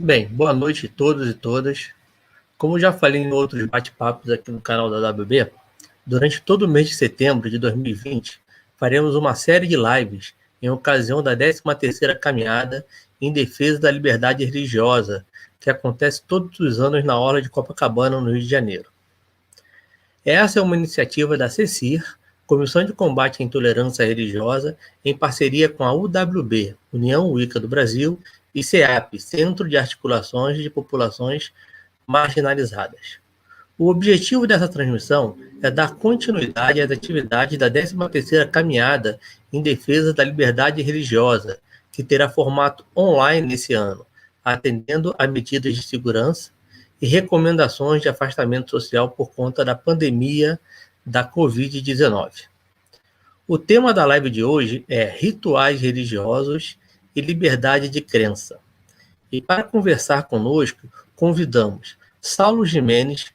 Bem, boa noite a todos e todas. Como já falei em outros bate-papos aqui no canal da WB, durante todo o mês de setembro de 2020, faremos uma série de lives em ocasião da 13ª Caminhada em Defesa da Liberdade Religiosa, que acontece todos os anos na Orla de Copacabana, no Rio de Janeiro. Essa é uma iniciativa da CECIR, Comissão de Combate à Intolerância Religiosa, em parceria com a UWB, União Wicca do Brasil, e CEAP, Centro de Articulações de Populações Marginalizadas. O objetivo dessa transmissão é dar continuidade às atividades da 13ª Caminhada em Defesa da Liberdade Religiosa, que terá formato online nesse ano, atendendo a medidas de segurança e recomendações de afastamento social por conta da pandemia da Covid-19. O tema da live de hoje é Rituais Religiosos e Liberdade de Crença. E para conversar conosco, convidamos Saulo Gimenez,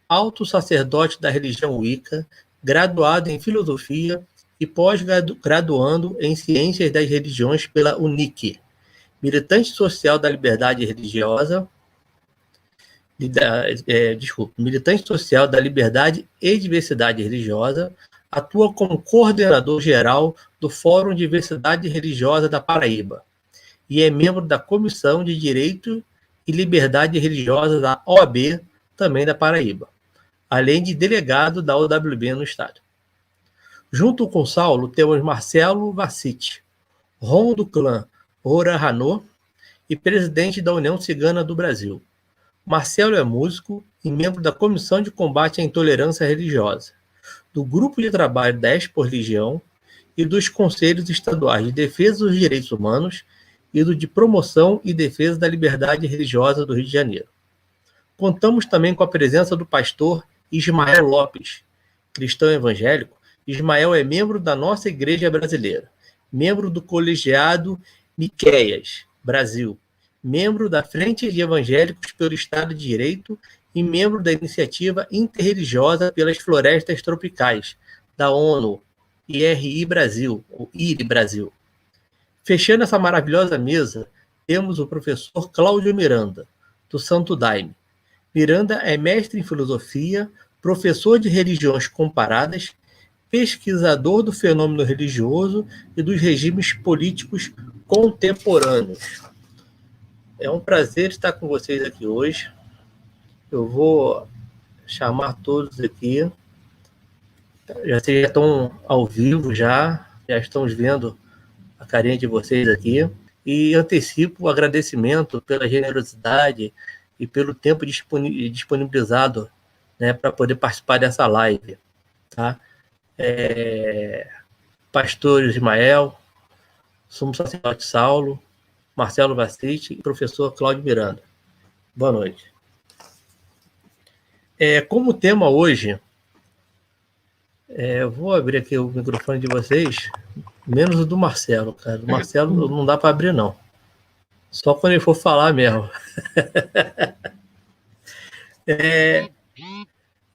alto sacerdote da religião Wicca, graduado em filosofia e pós-graduando em ciências das religiões pela UNIC, militante social da liberdade religiosa, militante social da liberdade e diversidade religiosa, atua como coordenador geral do Fórum Diversidade Religiosa da Paraíba e é membro da Comissão de Direito e Liberdade Religiosa da OAB, também da Paraíba, além de delegado da OWB no estado. Junto com Saulo, temos Marcelo Vassiti, Ron do clã Ora Hanô e presidente da União Cigana do Brasil. Marcelo é músico e membro da Comissão de Combate à Intolerância Religiosa, do Grupo de Trabalho da Expo-Religião e dos Conselhos Estaduais de Defesa dos Direitos Humanos e do de Promoção e Defesa da Liberdade Religiosa do Rio de Janeiro. Contamos também com a presença do pastor Ismael Lopes, cristão evangélico. Ismael é membro da nossa Igreja Brasileira, membro do Colegiado Miqueias, Brasil, membro da Frente de Evangélicos pelo Estado de Direito e membro da Iniciativa Interreligiosa pelas Florestas Tropicais, da ONU, IRI Brasil, ou IRI Brasil. Fechando essa maravilhosa mesa, temos o professor Cláudio Miranda, do Santo Daime. Miranda é mestre em filosofia, professor de religiões comparadas, pesquisador do fenômeno religioso e dos regimes políticos contemporâneos. É um prazer estar com vocês aqui hoje. Eu vou chamar todos aqui. Vocês já estão ao vivo, já estão vendo a carinha de vocês aqui. E antecipo o agradecimento pela generosidade e pelo tempo disponibilizado, né, para poder participar dessa live. Tá? Pastor Ismael, sumo sacerdote Saulo, Marcelo Vassiti e professor Cláudio Miranda. Boa noite. Como tema hoje, eu vou abrir aqui o microfone de vocês, menos o do Marcelo, cara. O Marcelo não dá para abrir, não. Só quando ele for falar mesmo.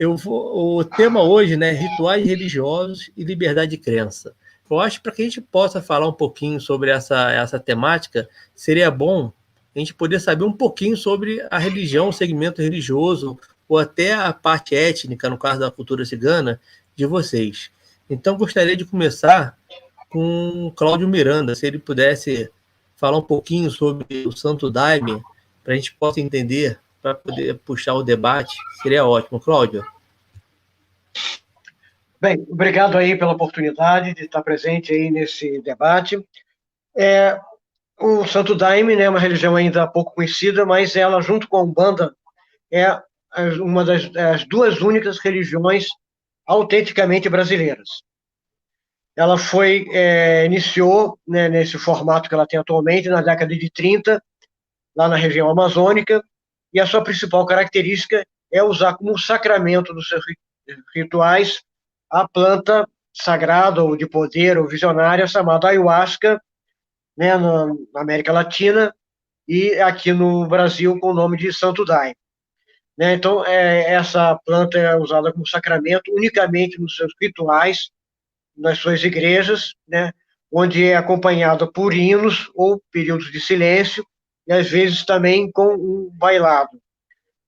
O tema hoje, né, rituais religiosos e liberdade de crença. Eu acho que para que a gente possa falar um pouquinho sobre essa temática, seria bom a gente poder saber um pouquinho sobre a religião, o segmento religioso, ou até a parte étnica, no caso da cultura cigana, de vocês. Então, gostaria de começar com o Cláudio Miranda, se ele pudesse falar um pouquinho sobre o Santo Daime, para a gente possa entender, para poder puxar o debate, seria ótimo. Cláudio. Bem, obrigado aí pela oportunidade de estar presente aí nesse debate. O Santo Daime, né, é uma religião ainda pouco conhecida, mas ela, junto com a Umbanda, é uma das duas únicas religiões autenticamente brasileiras. Ela iniciou, né, nesse formato que ela tem atualmente, na década de 30, lá na região amazônica, e a sua principal característica é usar como sacramento dos seus rituais a planta sagrada ou de poder ou visionária chamada ayahuasca, né, na América Latina e aqui no Brasil com o nome de Santo Daime. Né, então, essa planta é usada como sacramento unicamente nos seus rituais, nas suas igrejas, né, onde é acompanhada por hinos ou períodos de silêncio, e às vezes também com um bailado.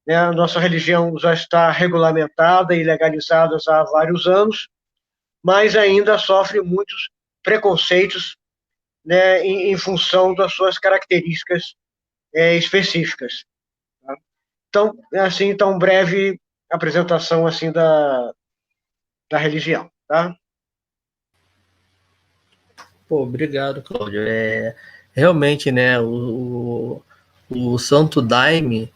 Né? A nossa religião já está regulamentada e legalizada há vários anos, mas ainda sofre muitos preconceitos, né, em função das suas características específicas. Tá? Então, assim, então breve apresentação assim da religião, tá? Pô, obrigado, Cláudio. Realmente, né, o Santo Daime,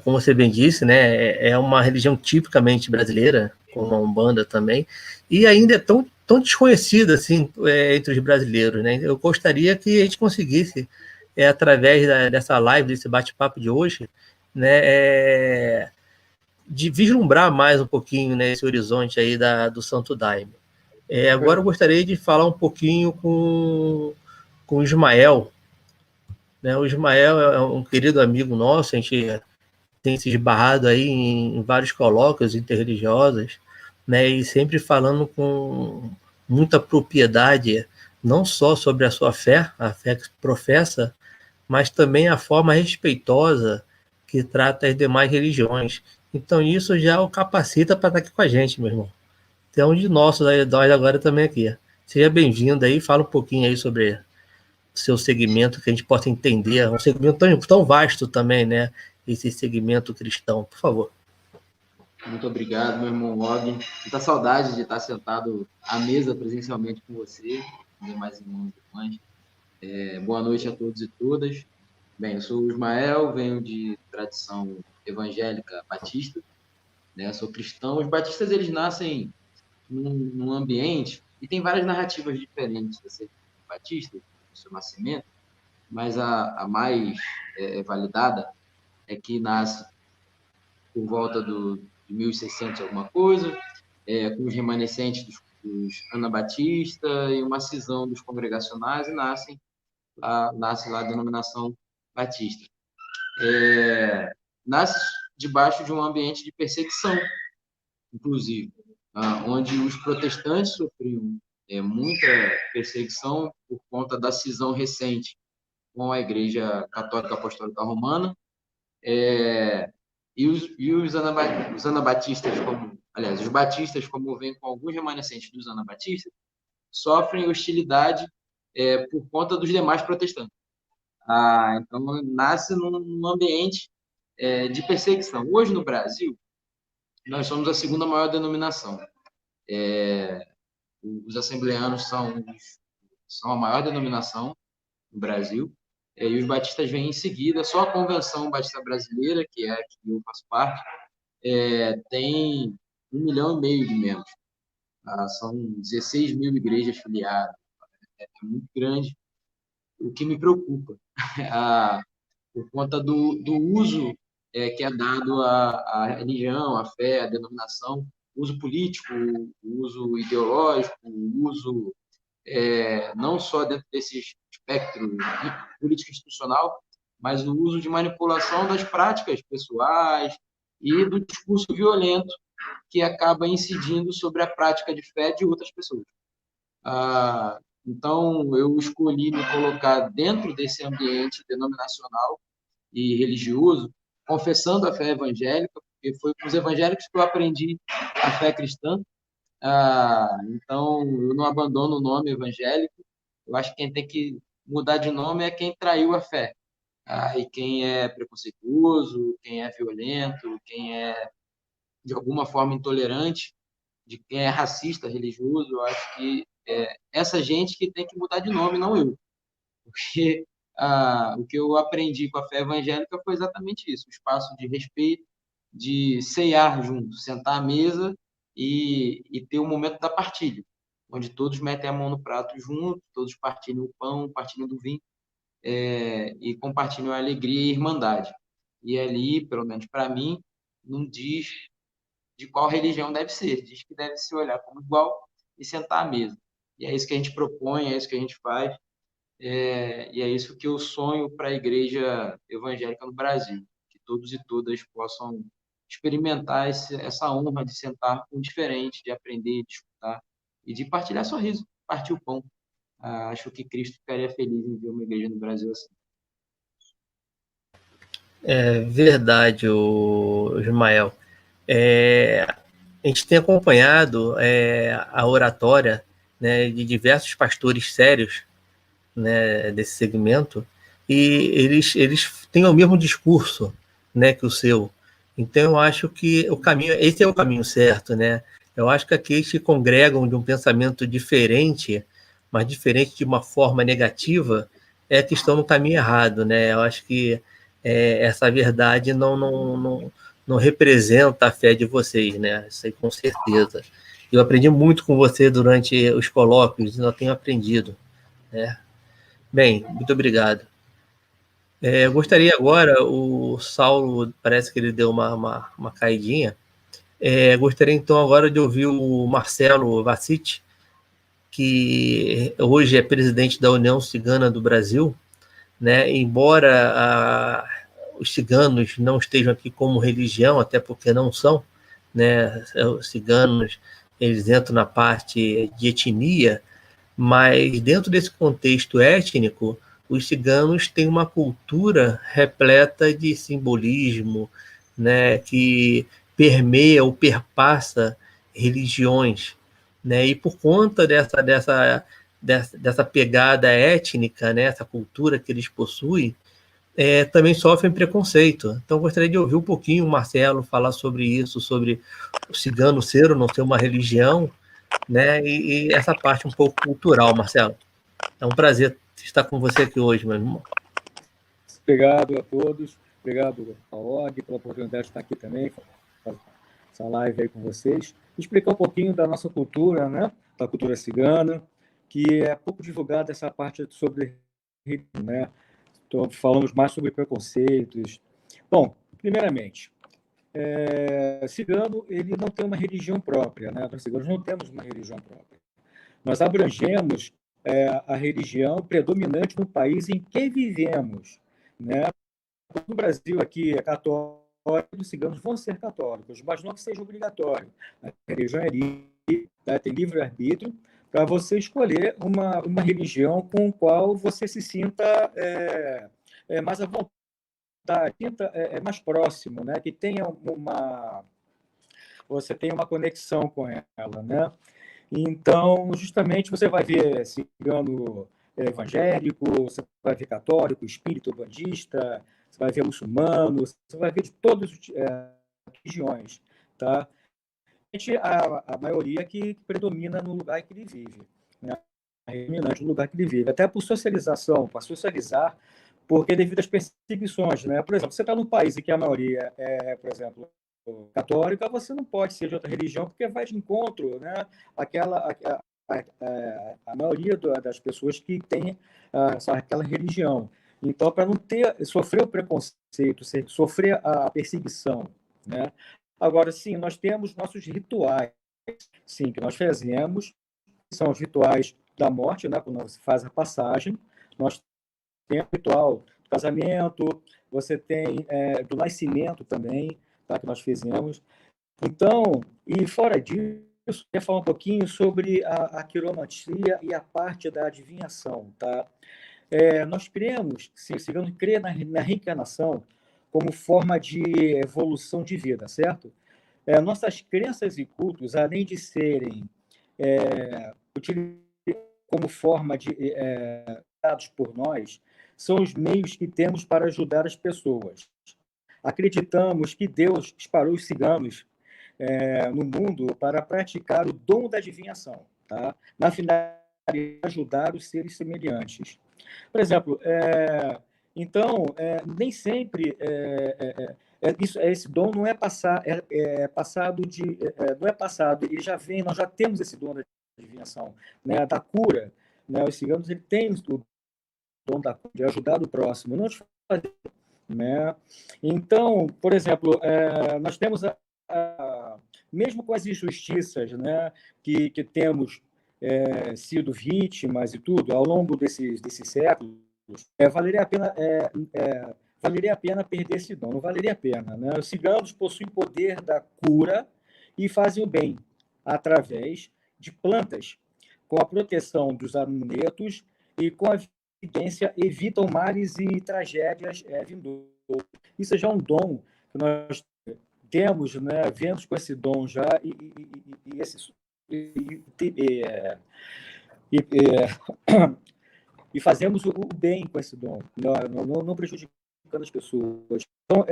como você bem disse, né, é uma religião tipicamente brasileira, como a Umbanda também, e ainda é tão desconhecida assim, entre os brasileiros, né? Eu gostaria que a gente conseguisse, através dessa live, desse bate-papo de hoje, né, de vislumbrar mais um pouquinho, né, esse horizonte aí do Santo Daime. Agora eu gostaria de falar um pouquinho com o Ismael. Né? O Ismael é um querido amigo nosso, a gente tem se esbarrado aí em vários colóquios interreligiosos, né? E sempre falando com muita propriedade, não só sobre a fé que professa, mas também a forma respeitosa que trata as demais religiões. Então isso já o capacita para estar aqui com a gente, meu irmão. Tem um de nossos aí, nós agora também aqui. Seja bem-vindo aí, fala um pouquinho aí sobre o seu segmento, que a gente possa entender. É um segmento tão vasto também, né? Esse segmento cristão, por favor. Muito obrigado, meu irmão Og. Muita saudade de estar sentado à mesa presencialmente com você, com demais irmãos e irmãs. Boa noite a todos e todas. Bem, eu sou o Ismael, venho de tradição evangélica batista, né? Sou cristão. Os batistas, eles nascem num ambiente, e tem várias narrativas diferentes acerca do batista, do seu nascimento, mas a mais validada é que nasce por volta de 1600 alguma coisa, com os remanescentes dos anabatistas e uma cisão dos congregacionais, e nasce lá a denominação batista. Nasce debaixo de um ambiente de perseguição, inclusive, onde os protestantes sofriam muita perseguição por conta da cisão recente com a Igreja Católica Apostólica Romana, os anabatistas, aliás, os batistas, como vem com alguns remanescentes dos anabatistas, sofrem hostilidade por conta dos demais protestantes. Então, nasce num ambiente de perseguição. Hoje, no Brasil, nós somos a segunda maior denominação. Os assembleanos são a maior denominação no Brasil, e os batistas vêm em seguida. Só a Convenção Batista Brasileira, que é a que eu faço parte, tem 1,5 milhão de membros. São 16 mil igrejas filiadas. É muito grande, o que me preocupa, por conta do uso que é dado à religião, à fé, à denominação, uso político, uso ideológico, uso não só dentro desse espectro político institucional, mas o uso de manipulação das práticas pessoais e do discurso violento que acaba incidindo sobre a prática de fé de outras pessoas. Então, eu escolhi me colocar dentro desse ambiente denominacional e religioso, confessando a fé evangélica, porque foi com os evangélicos que eu aprendi a fé cristã. Então, eu não abandono o nome evangélico. Eu acho que quem tem que mudar de nome é quem traiu a fé. E quem é preconceituoso, quem é violento, quem é de alguma forma intolerante, de quem é racista, religioso, eu acho que essa gente que tem que mudar de nome, não eu. Porque o que eu aprendi com a fé evangélica foi exatamente isso, o espaço de respeito, de ceiar junto, sentar à mesa e ter o momento da partilha, onde todos metem a mão no prato junto, todos partilham o pão, partilham do vinho, e compartilham a alegria e a irmandade. E ali, pelo menos para mim, não diz de qual religião deve ser, diz que deve se olhar como igual e sentar à mesa. E é isso que a gente propõe, é isso que a gente faz, e é isso que eu sonho para a igreja evangélica no Brasil, que todos e todas possam experimentar essa honra de sentar com o diferente, de aprender, de escutar e de partilhar sorriso, partir o pão. Acho que Cristo ficaria feliz em ver uma igreja no Brasil assim. É verdade, o Ismael. A gente tem acompanhado a oratória, né, de diversos pastores sérios, né, desse segmento, e eles têm o mesmo discurso, né, que o seu. Então eu acho que esse é o caminho certo, né? Eu acho que aqueles que congregam de um pensamento diferente, mas diferente de uma forma negativa, é que estão no caminho errado, né? Eu acho que essa verdade não representa a fé de vocês, né? Isso aí com certeza. Eu aprendi muito com você durante os colóquios, eu tenho aprendido, né? Bem, muito obrigado. Eu gostaria agora, o Saulo parece que ele deu uma caidinha. Gostaria então agora de ouvir o Marcelo Vassiti, que hoje é presidente da União Cigana do Brasil, né? Embora os ciganos não estejam aqui como religião, até porque não são, né? Os ciganos, eles entram na parte de etnia, mas dentro desse contexto étnico, os ciganos têm uma cultura repleta de simbolismo, né, que permeia ou perpassa religiões, né, e por conta dessa pegada étnica, né, essa cultura que eles possuem, também sofrem preconceito. Então, gostaria de ouvir um pouquinho o Marcelo falar sobre isso, sobre o cigano ser ou não ser uma religião, né? E essa parte um pouco cultural, Marcelo. É um prazer estar com você aqui hoje, meu irmão. Obrigado a todos, obrigado ao Og pela oportunidade de estar aqui também, fazer essa live aí com vocês, explicar um pouquinho da nossa cultura, né? Da cultura cigana, que é pouco divulgada essa parte sobre, né? Então, falamos mais sobre preconceitos. Bom, primeiramente, cigano ele não tem uma religião própria, né? Nós ciganos não temos uma religião própria. Nós abrangemos a religião predominante no país em que vivemos, né? No Brasil aqui é católico, os ciganos vão ser católicos, mas não que seja obrigatório. A religião é livre, tá? Tem livre-arbítrio para você escolher uma religião com a qual você se sinta mais à vontade, mais próximo, né? Que tenha você tenha uma conexão com ela, né? Então, justamente, você vai ver cigano evangélico, você vai ver católico, espírito bandista, você vai ver muçulmano, você vai ver de todas as religiões, tá? A maioria que predomina no lugar em que ele vive, né? Predominante no lugar que ele vive, até por socialização, para socializar, porque devido às perseguições, né? Por exemplo, você está num país em que a maioria por exemplo, católica, você não pode ser de outra religião, porque vai de encontro, né? A maioria das pessoas que têm aquela religião. Então, para não sofrer o preconceito, sofrer a perseguição, né? Agora, sim, nós temos nossos rituais, sim, que nós fazemos, que são os rituais da morte, né? Quando você faz a passagem, nós temos o ritual do casamento, você tem do nascimento também, tá? Que nós fizemos. Então, e fora disso, eu queria falar um pouquinho sobre a quiromancia e a parte da adivinhação, tá? Nós cremos, se cigano crê na reencarnação como forma de evolução de vida, certo? Nossas crenças e cultos, além de serem utilizados como forma de dados por nós, são os meios que temos para ajudar as pessoas. Acreditamos que Deus disparou os ciganos no mundo para praticar o dom da adivinhação, tá? Na finalidade de ajudar os seres semelhantes. Por exemplo, então, nem sempre esse dom não é passado não é passado, ele já vem, nós já temos esse dom da adivinhação, né, da cura, né? Os ciganos ele tem o dom de ajudar o próximo, não de fazer, né? Então, por exemplo, nós temos mesmo com as injustiças, né, que temos sido vítimas e tudo ao longo desses séculos, valeria a pena perder esse dom, não valeria a pena, né? Os ciganos possuem poder da cura e fazem o bem através de plantas, com a proteção dos amuletos e com a evidência evitam males e tragédias vindouras. Isso já é um dom que nós temos, né? Vemos com esse dom já e fazemos o bem com esse dom, não prejudicando as pessoas. Então,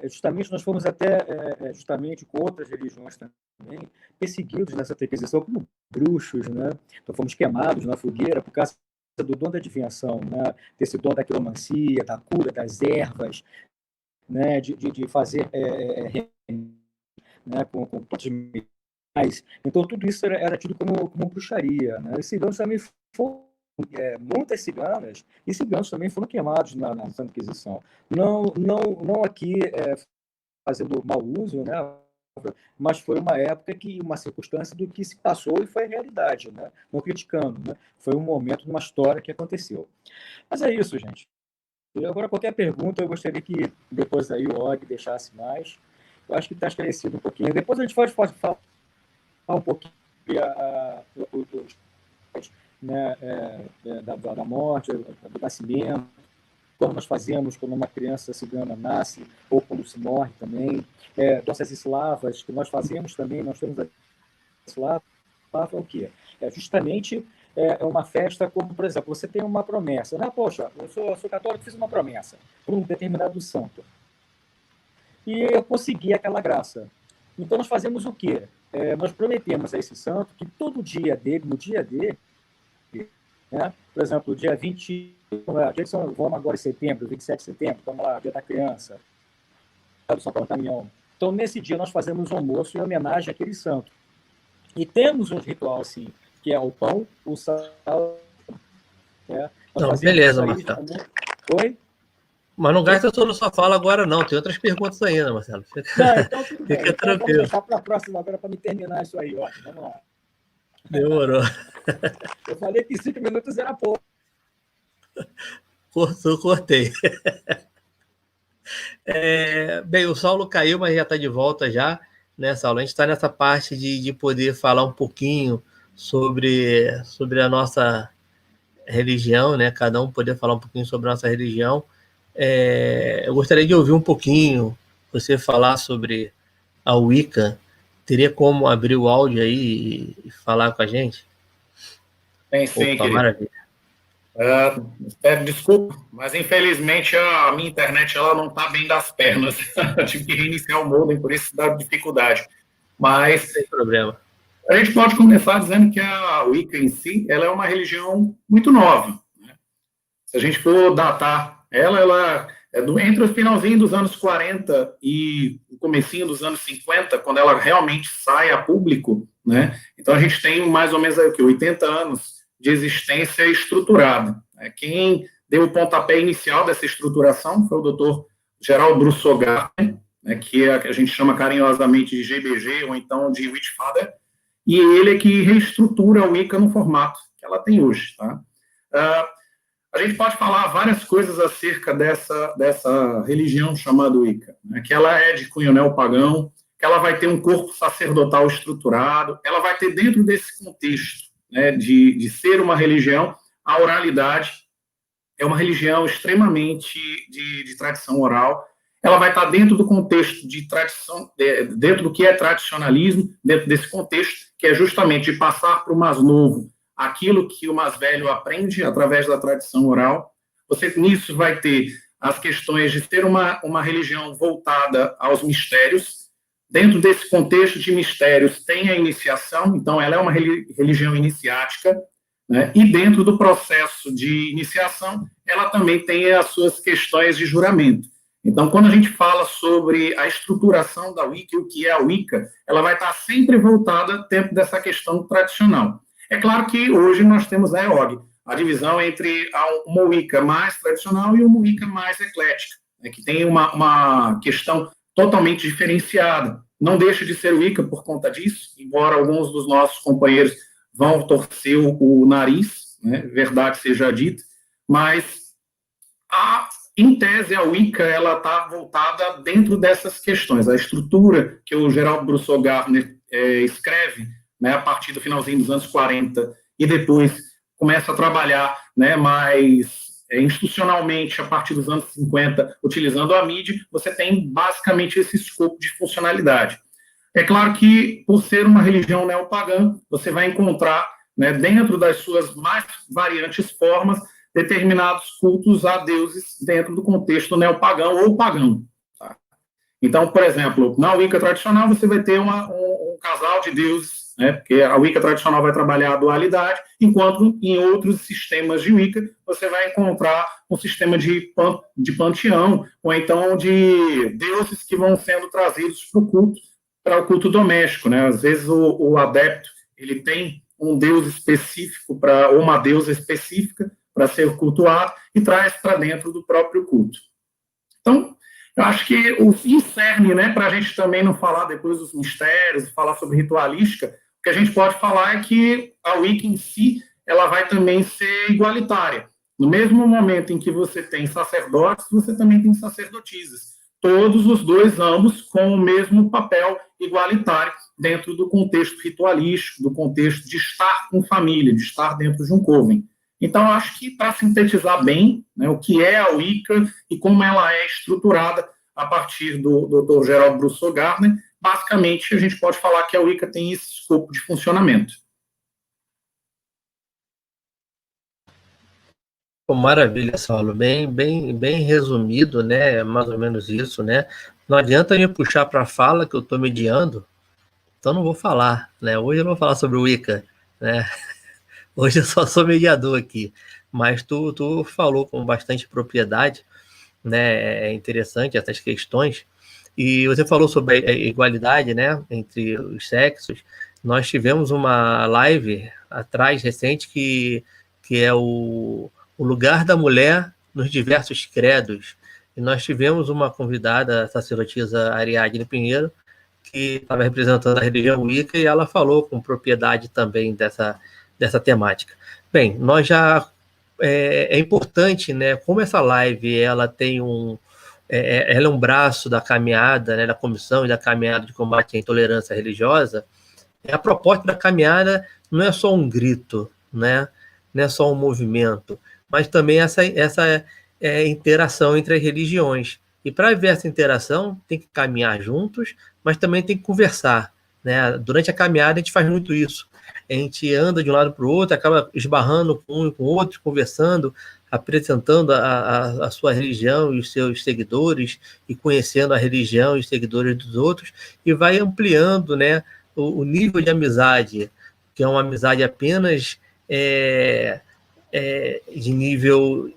justamente, nós fomos até, justamente com outras religiões também, perseguidos nessa perseguição como bruxos, né? Então, fomos queimados na fogueira por causa do dom da adivinhação, né? Desse dom da quiromancia, da cura das ervas, né? De fazer né? com plantas medicinais. Então, tudo isso era tido como bruxaria, né? Esse dom também foi muitas ciganas e ciganos também foram queimados na Santa Inquisição. Não aqui fazendo mau uso, né? Mas foi uma época uma circunstância do que se passou e foi a realidade, né? Não criticando, né? Foi um momento de uma história que aconteceu. Mas é isso, gente. E agora, qualquer pergunta, eu gostaria que depois aí o Og deixasse mais. Eu acho que está esclarecido um pouquinho. Depois a gente pode falar um pouquinho né, da morte, do nascimento, quando nós fazemos quando uma criança cigana nasce, ou quando se morre também, danças eslavas, que nós fazemos também, nós temos a eslava, é o quê? Justamente uma festa como, por exemplo, você tem uma promessa, né? Poxa, eu sou católico, fiz uma promessa para um determinado santo, e eu consegui aquela graça. Então nós fazemos o quê? Nós prometemos a esse santo que todo dia dele, no dia dele, né? Por exemplo, dia 20, vamos agora em setembro, 27 de setembro, vamos lá, dia da criança, do São Paulo Caminhão. Então, nesse dia, nós fazemos um almoço em homenagem àquele santo. E temos um ritual, assim, que é o pão, o sal... Não, beleza, Marcelo. Oi? Mas não gasta toda a sua fala agora, não. Tem outras perguntas ainda, Marcelo. Então, tudo bem. Fica então, tranquilo. vamos deixar para a próxima agora, para me terminar isso aí. Ó. Vamos lá. Demorou. Eu falei que 5 minutos era pouco. Cortei. Bem, o Saulo caiu, mas já está de volta já, né, Saulo? A gente está nessa parte de poder falar um pouquinho sobre a nossa religião, né? Cada um poder falar um pouquinho sobre a nossa religião. Eu gostaria de ouvir um pouquinho você falar sobre a Wicca. Teria como abrir o áudio aí e falar com a gente? Tem sim, Opa, maravilha. Desculpa, mas infelizmente a minha internet ela não está bem das pernas. Eu tive que reiniciar o modem, por isso dá dificuldade. Mas sem problema. A gente pode começar dizendo que a Wicca em si ela é uma religião muito nova, né? Se a gente for datar ela entre o finalzinho dos anos 40 e o comecinho dos anos 50, quando ela realmente sai a público, né? Então a gente tem mais ou menos 80 anos de existência estruturada. Quem deu o pontapé inicial dessa estruturação foi o Dr. Gerald Brusso-Gärtner, que a gente chama carinhosamente de GBG, ou então de Witchfather, e ele é que reestrutura a Wicca no formato que ela tem hoje. Tá? A gente pode falar várias coisas acerca dessa religião chamada Wicca, né? Que ela é de cunho neopagão, que ela vai ter um corpo sacerdotal estruturado, ela vai ter dentro desse contexto, né, de ser uma religião, a oralidade é uma religião extremamente de tradição oral, ela vai estar dentro do contexto de tradição, dentro do que é tradicionalismo, dentro desse contexto, que é justamente de passar para o mais novo aquilo que o mais velho aprende através da tradição oral. Você, nisso, vai ter as questões de ter uma religião voltada aos mistérios. Dentro desse contexto de mistérios tem a iniciação, então ela é uma religião iniciática, né? E dentro do processo de iniciação, ela também tem as suas questões de juramento. Então, quando a gente fala sobre a estruturação da Wicca, o que é a Wicca, ela vai estar sempre voltada dentro dessa questão tradicional. É claro que hoje nós temos a EOG, a divisão entre uma Wicca mais tradicional e uma Wicca mais eclética, né, que tem uma questão totalmente diferenciada. Não deixa de ser Wicca por conta disso, embora alguns dos nossos companheiros vão torcer o nariz, né, verdade seja dita, mas em tese a Wicca ela está voltada dentro dessas questões. A estrutura que o Gerald Brusso-Gärtner escreve, né, a partir do finalzinho dos anos 40 e depois começa a trabalhar, né, mais institucionalmente, a partir dos anos 50, utilizando a mídia, você tem basicamente esse escopo de funcionalidade. É claro que, por ser uma religião neopagã, você vai encontrar, né, dentro das suas mais variantes formas, determinados cultos a deuses dentro do contexto neopagão ou pagão. Tá? Então, por exemplo, na Wicca tradicional, você vai ter um casal de deuses, né, porque a Wicca tradicional vai trabalhar a dualidade, enquanto em outros sistemas de Wicca você vai encontrar um sistema de panteão, ou então de deuses que vão sendo trazidos para o culto doméstico. Né? Às vezes o adepto ele tem um deus específico, ou uma deusa específica para ser cultuado, e traz para dentro do próprio culto. Então, eu acho que o cerne, né, para a gente também não falar depois dos mistérios, falar sobre ritualística, o que a gente pode falar é que a Wicca em si, ela vai também ser igualitária. No mesmo momento em que você tem sacerdotes, você também tem sacerdotisas. Todos os dois, ambos, com o mesmo papel igualitário dentro do contexto ritualístico, do contexto de estar com família, de estar dentro de um coven. Então, eu acho que, para sintetizar bem, né, o que é a Wicca e como ela é estruturada a partir do Dr. Gerald Brusso Gardner, basicamente, a gente pode falar que a Wicca tem esse escopo de funcionamento. Maravilha, Saulo. Bem resumido, né? Mais ou menos isso, né? Não adianta me puxar para a fala que eu estou mediando, então não vou falar, né? Hoje eu não vou falar sobre o Wicca, né? Hoje eu só sou mediador aqui, mas tu falou com bastante propriedade, né? É interessante essas questões. E você falou sobre a igualdade, né, entre os sexos. Nós tivemos uma live atrás, recente, que é o lugar da mulher nos diversos credos. E nós tivemos uma convidada, a sacerdotisa Ariadne Pinheiro, que estava representando a religião Wicca, e ela falou com propriedade também dessa temática. Bem, nós já... É importante, né, como essa live ela tem ela é um braço da caminhada, né, da comissão e da caminhada de combate à intolerância religiosa. A proposta da caminhada não é só um grito, né, não é só um movimento, mas também essa interação entre as religiões. E para haver essa interação, tem que caminhar juntos, mas também tem que conversar, né? Durante a caminhada, a gente faz muito isso. A gente anda de um lado para o outro, acaba esbarrando com um e com o outro, conversando, apresentando a sua religião e os seus seguidores, e conhecendo a religião e os seguidores dos outros, e vai ampliando, né, o nível de amizade, que é uma amizade apenas de nível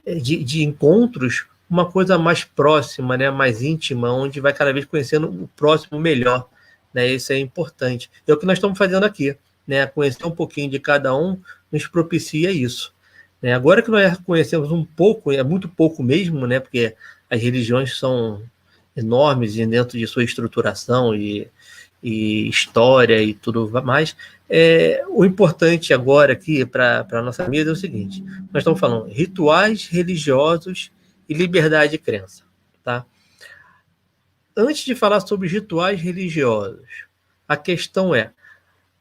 de encontros, uma coisa mais próxima, né, mais íntima, onde vai cada vez conhecendo o próximo melhor, né? Isso é importante. É o que nós estamos fazendo aqui, né? Conhecer um pouquinho de cada um nos propicia isso, né? Agora que nós conhecemos um pouco, é muito pouco mesmo, né? Porque as religiões são enormes dentro de sua estruturação e história e tudo mais. O importante agora aqui para a nossa mesa é o seguinte: nós estamos falando rituais religiosos e liberdade de crença, tá? Antes de falar sobre rituais religiosos, a questão é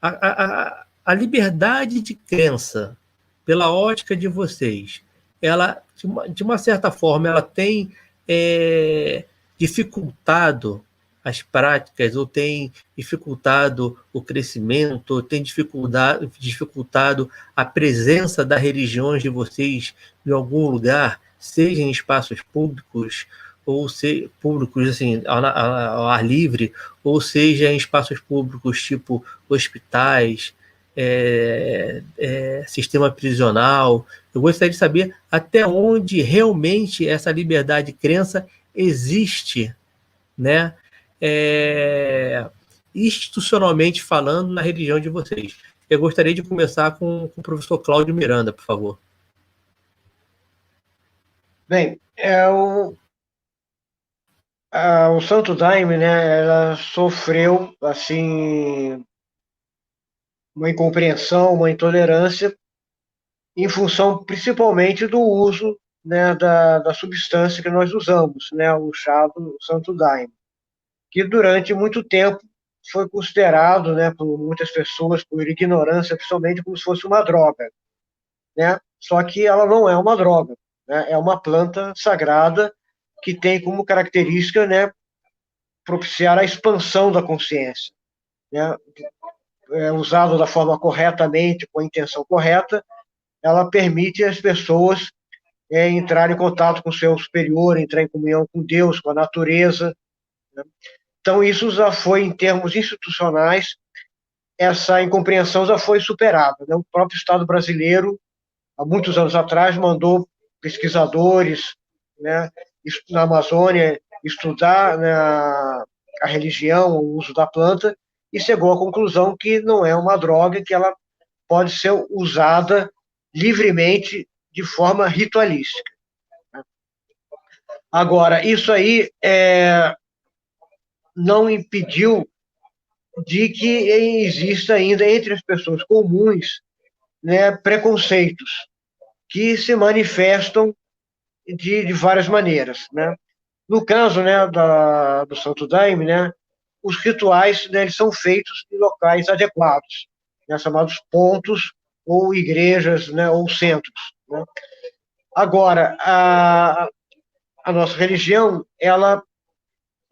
a liberdade de crença, pela ótica de vocês, ela, de uma certa forma, ela tem dificultado as práticas, ou tem dificultado o crescimento, ou tem dificultado a presença das religiões de vocês em algum lugar, seja em espaços públicos, ou públicos assim, ao ar livre, ou seja em espaços públicos tipo hospitais, sistema prisional. Eu gostaria de saber até onde realmente essa liberdade de crença existe, né? Institucionalmente falando, na religião de vocês. Eu gostaria de começar com o professor Cláudio Miranda, por favor. Bem, o Santo Daime, né, ela sofreu, assim, uma incompreensão, uma intolerância, em função principalmente do uso, né, da substância que nós usamos, né, o chá do Santo Daime, que durante muito tempo foi considerado, né, por muitas pessoas, por ignorância, principalmente, como se fosse uma droga, né? só que ela não é uma droga, né? É uma planta sagrada que tem como característica, né, propiciar a expansão da consciência, né? Usado da forma corretamente, com a intenção correta, ela permite às pessoas entrar em contato com o seu superior, entrar em comunhão com Deus, com a natureza, né? Então, isso já foi, em termos institucionais, essa incompreensão já foi superada, né? O próprio Estado brasileiro, há muitos anos atrás, mandou pesquisadores, né, na Amazônia estudar, né, a religião, o uso da planta, e chegou à conclusão que não é uma droga, que ela pode ser usada livremente de forma ritualística. Agora, isso aí não impediu de que exista ainda entre as pessoas comuns, né, preconceitos que se manifestam de várias maneiras, né? No caso, né, do Santo Daime, né, os rituais, né, eles são feitos em locais adequados, né, chamados pontos ou igrejas, né, ou centros, né? Agora, a nossa religião, ela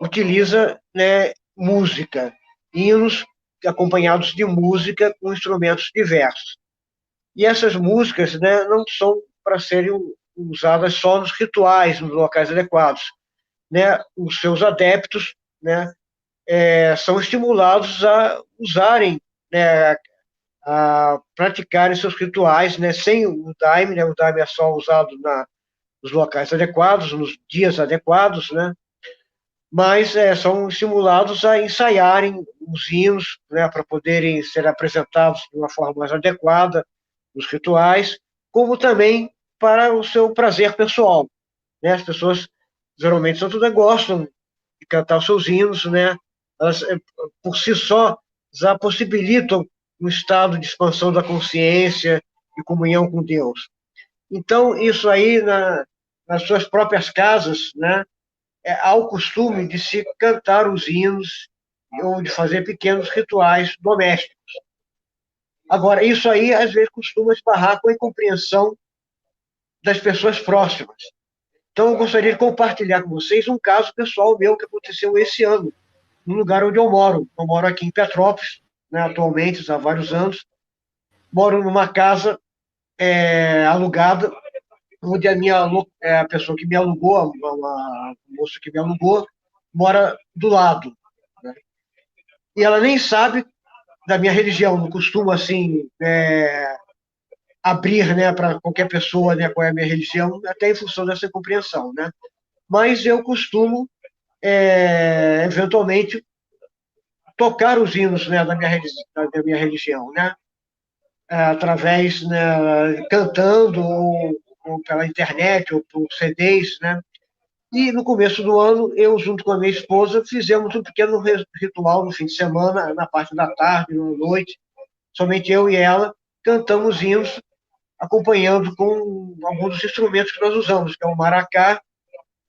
utiliza, né, música, hinos acompanhados de música com instrumentos diversos. E essas músicas, né, não são para serem usadas só nos rituais, nos locais adequados, né? Os seus adeptos, né, são estimulados a usarem, né, a praticarem seus rituais, né, sem o daime, né? O daime é só usado nos locais adequados, nos dias adequados, né? Mas são estimulados a ensaiarem os hinos, né, para poderem ser apresentados de uma forma mais adequada nos rituais, como também para o seu prazer pessoal, né? As pessoas geralmente são todas gostam de cantar os seus hinos, né? Elas por si só já possibilitam um estado de expansão da consciência e comunhão com Deus. Então isso aí nas suas próprias casas, né? Há o costume de se cantar os hinos ou de fazer pequenos rituais domésticos. Agora, isso aí, às vezes, costuma esbarrar com a incompreensão das pessoas próximas. Então, eu gostaria de compartilhar com vocês um caso pessoal meu que aconteceu esse ano, no lugar onde eu moro. Eu moro aqui em Petrópolis, né, atualmente, há vários anos. Moro numa casa alugada, onde a pessoa que me alugou, uma moça que me alugou, mora do lado, né? E ela nem sabe da minha religião, não costumo, assim, abrir, né, para qualquer pessoa, né, qual é a minha religião, até em função dessa compreensão, né? Mas eu costumo, eventualmente, tocar os hinos, né, da minha religião, né? Através, né, cantando, ou pela internet, ou por CDs, né? E no começo do ano, eu, junto com a minha esposa, fizemos um pequeno ritual no fim de semana, na parte da tarde, na noite, somente eu e ela, cantamos hinos, acompanhando com alguns dos instrumentos que nós usamos, que é o maracá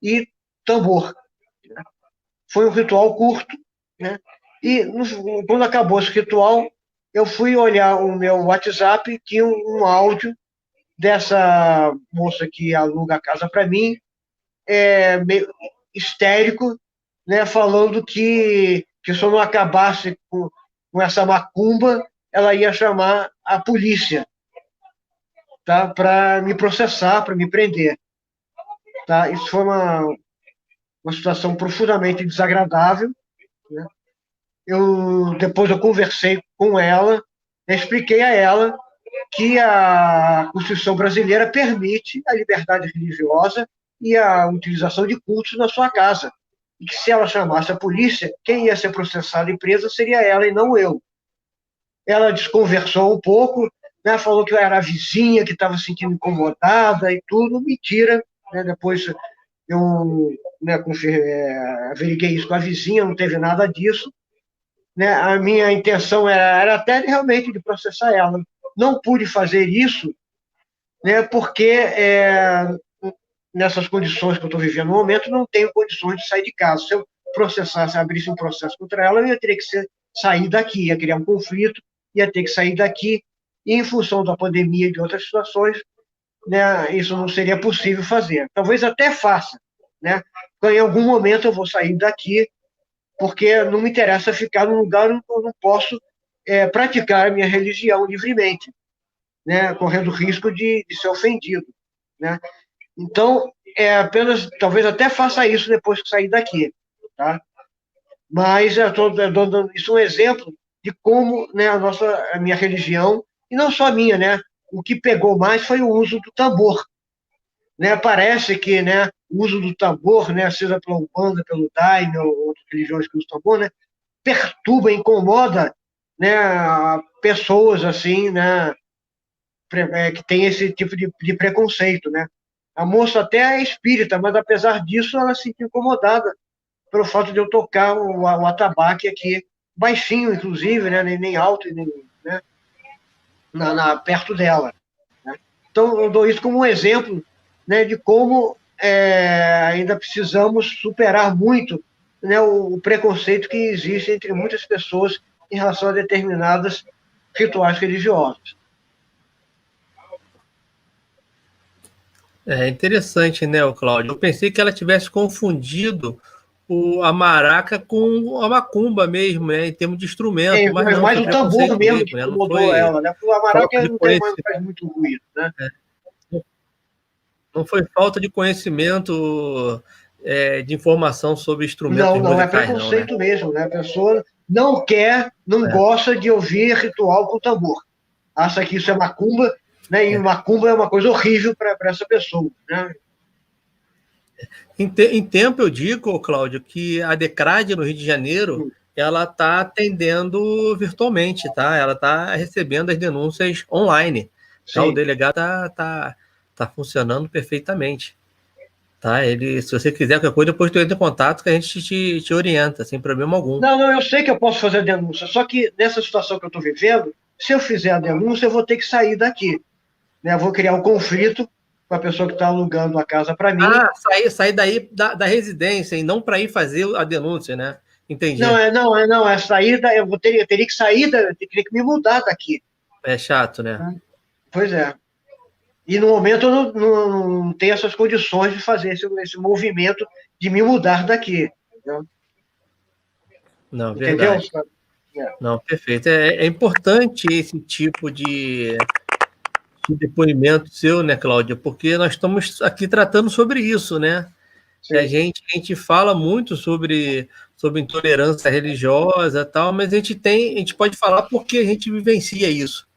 e tambor. Foi um ritual curto, né? E quando acabou esse ritual, eu fui olhar o meu WhatsApp, tinha um áudio dessa moça que aluga a casa para mim, meio histérico, né, falando que se eu não acabasse com essa macumba, ela ia chamar a polícia, tá, para me processar, para me prender. Tá? Isso foi uma situação profundamente desagradável, né? Depois eu conversei com ela, expliquei a ela que a Constituição brasileira permite a liberdade religiosa e a utilização de cultos na sua casa. E que se ela chamasse a polícia, quem ia ser processado e presa seria ela e não eu. Ela desconversou um pouco, né, falou que eu era a vizinha, que estava se sentindo incomodada e tudo. Mentira, né? Depois eu, né, averiguei isso com a vizinha, não teve nada disso, né? A minha intenção era até realmente de processar ela. Não pude fazer isso, né, porque nessas condições que eu estou vivendo no momento, não tenho condições de sair de casa. Se eu processasse, abrisse um processo contra ela, eu ia ter que sair daqui, ia criar um conflito, ia ter que sair daqui, e em função da pandemia e de outras situações, né, isso não seria possível fazer. Talvez até faça, né? Em algum momento eu vou sair daqui, porque não me interessa ficar num lugar onde eu não posso praticar a minha religião livremente, né? Correndo risco de ser ofendido, né? Então, apenas, talvez até faça isso depois que sair daqui, tá? Mas eu estou dando isso um exemplo de como, né, a minha religião, e não só a minha, né? O que pegou mais foi o uso do tambor, né? Parece que, né, o uso do tambor, né, seja pela Umbanda, pelo Daime ou outras religiões que usam tambor, né, perturba, incomoda, né, pessoas assim, né, que tem esse tipo de preconceito, né? A moça até é espírita, mas apesar disso ela se sentiu incomodada pelo fato de eu tocar o atabaque aqui, baixinho, inclusive, né, nem alto, nem, né, perto dela. Né? Então, eu dou isso como um exemplo, né, de como ainda precisamos superar muito, né, o preconceito que existe entre muitas pessoas em relação a determinados rituais religiosos. É interessante, né, o Cláudio? Eu pensei que ela tivesse confundido a maraca com a macumba mesmo, né, em termos de instrumento, mas É não, mais foi o tambor preconceito mesmo mesmo, que né? Não incomodou foi ela, né? Porque o falta maraca de não conhecimento, faz muito ruído, né? não foi falta de conhecimento de informação sobre instrumentos Não, é musicais, não, né? preconceito mesmo, né? A pessoa não quer, não É, gosta de ouvir ritual com tambor. Acha que isso é macumba, né? E é. macumba é uma coisa horrível para essa pessoa, né? Em tempo, eu digo, Cláudio, que a Decrade no Rio de Janeiro ela está atendendo virtualmente, tá? Ela está recebendo as denúncias online. Tá? O Sim. delegado tá funcionando perfeitamente. Tá? Ele, se você quiser qualquer coisa, depois tu entra em contato que a gente te orienta, sem problema algum. Não, eu sei que eu posso fazer a denúncia, só que nessa situação que eu estou vivendo, se eu fizer a denúncia, eu vou ter que sair daqui, né? Eu vou criar um conflito com a pessoa que está alugando a casa para mim. Ah, sair daí da residência e não para ir fazer a denúncia, né? Entendi. Não, é saída, teria que sair, teria que me mudar daqui. É chato, né? Pois é. E no momento eu não tenho essas condições de fazer esse movimento de me mudar daqui. Não, Entendeu? verdade. Não, perfeito. É importante esse tipo de depoimento seu, né, Cláudia? Porque nós estamos aqui tratando sobre isso, né? A gente fala muito sobre intolerância religiosa e tal, mas a gente pode falar porque a gente vivencia isso,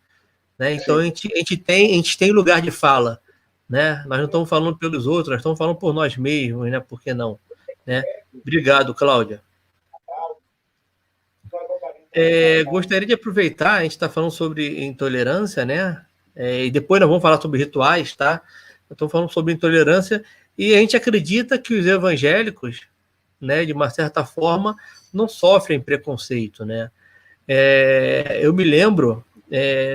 né? Então a gente tem lugar de fala, né? Nós não estamos falando pelos outros, nós estamos falando por nós mesmos, né? Por que não? Né? Obrigado, Cláudia. Gostaria de aproveitar, a gente está falando sobre intolerância, né? E depois nós vamos falar sobre rituais, tá? Estamos falando sobre intolerância e a gente acredita que os evangélicos, né, de uma certa forma, não sofrem preconceito, né? Eu me lembro,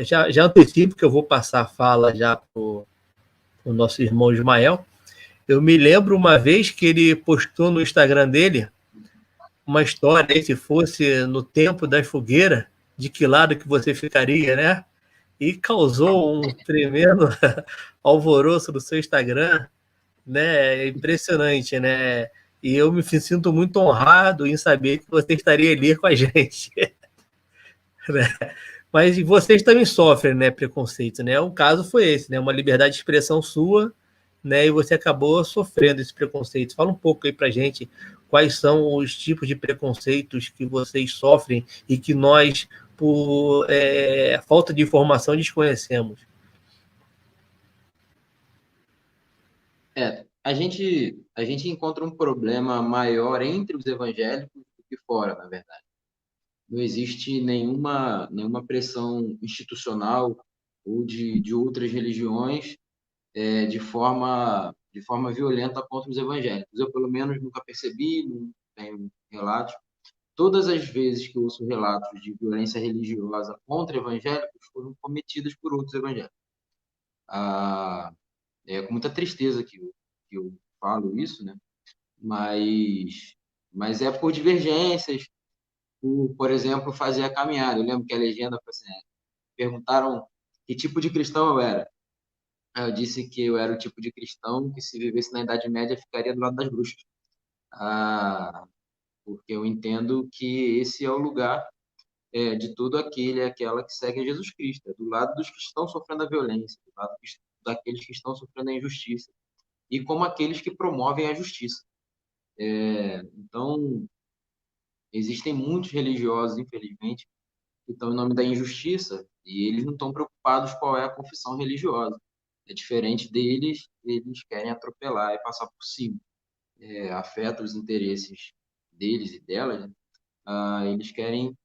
já antecipo que eu vou passar a fala já para o nosso irmão Ismael. Eu me lembro uma vez que ele postou no Instagram dele uma história, se fosse no tempo das fogueiras, de que lado que você ficaria, né? E causou um tremendo alvoroço no seu Instagram, né? Impressionante, né? E eu me sinto muito honrado em saber que você estaria ali com a gente. Né? Mas vocês também sofrem, né, preconceito, né? O caso foi esse, né? Uma liberdade de expressão sua, né? E você acabou sofrendo esse preconceito. Fala um pouco aí pra gente quais são os tipos de preconceitos que vocês sofrem e que nós, por falta de informação, desconhecemos. A gente encontra um problema maior entre os evangélicos do que fora, na verdade. Não existe nenhuma pressão institucional ou de outras religiões de forma violenta contra os evangélicos. Eu, pelo menos, nunca percebi, não tenho relatos. Todas as vezes que eu ouço relatos de violência religiosa contra evangélicos foram cometidas por outros evangélicos. É com muita tristeza que eu falo isso, né? Mas é por divergências, por exemplo, fazer a caminhada. Eu lembro que a legenda foi assim, perguntaram que tipo de cristão eu era. Eu disse que eu era o tipo de cristão que, se vivesse na Idade Média, ficaria do lado das bruxas. Porque eu entendo que esse é o lugar de todo aquele e aquela que segue a Jesus Cristo, do lado dos que estão sofrendo a violência, do lado daqueles que estão sofrendo a injustiça, e como aqueles que promovem a justiça. Então, existem muitos religiosos, infelizmente, que estão em nome da injustiça, e eles não estão preocupados qual é a confissão religiosa. É diferente deles, eles querem atropelar e passar por cima. Afeta os interesses deles e delas, né? Eles querem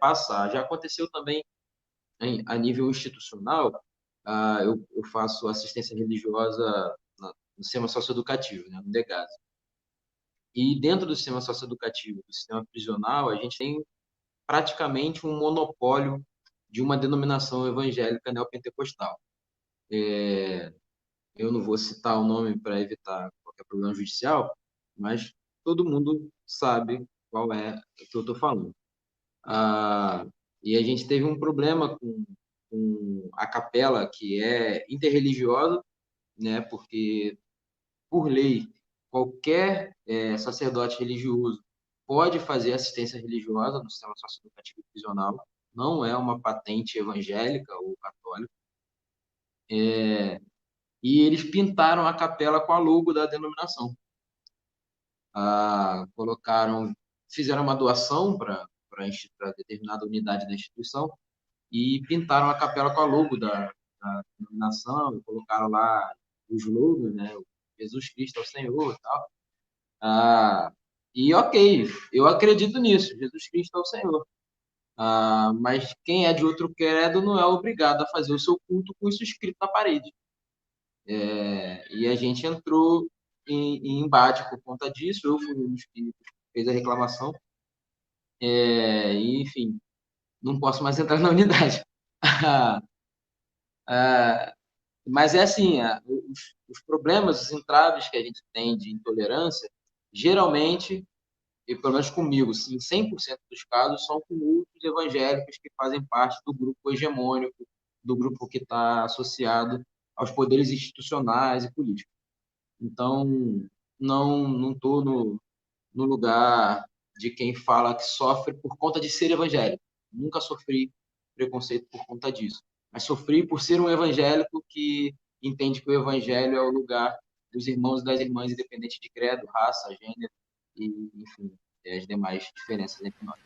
passar. Já aconteceu também a nível institucional. Eu faço assistência religiosa no sistema socioeducativo, né, no DEGAS. E dentro do sistema socioeducativo, do sistema prisional, a gente tem praticamente um monopólio de uma denominação evangélica neopentecostal. Eu não vou citar o nome para evitar qualquer problema judicial, mas todo mundo sabe qual é o que eu estou falando. E a gente teve um problema com a capela, que é interreligiosa, né, porque, por lei, qualquer sacerdote religioso pode fazer assistência religiosa no sistema socioeducativo e prisional, não é uma patente evangélica ou católica. E eles pintaram a capela com a logo da denominação. Fizeram uma doação para determinada unidade da instituição e pintaram a capela com a logo da denominação, colocaram lá o slogan, né? Jesus Cristo é o Senhor e tal. E ok, eu acredito nisso, Jesus Cristo é o Senhor. Mas quem é de outro credo não é obrigado a fazer o seu culto com isso escrito na parede. E a gente entrou em embate por conta disso. Eu fui um dos que fez a reclamação. E, enfim, não posso mais entrar na unidade. Mas é assim, os problemas, os entraves que a gente tem de intolerância, geralmente, e pelo menos comigo, sim, 100% dos casos são com outros evangélicos que fazem parte do grupo hegemônico, do grupo que está associado aos poderes institucionais e políticos. Então, não estou no lugar de quem fala que sofre por conta de ser evangélico. Nunca sofri preconceito por conta disso. Mas sofri por ser um evangélico que entende que o evangelho é o lugar dos irmãos e das irmãs, independente de credo, raça, gênero e, enfim, as demais diferenças entre nós.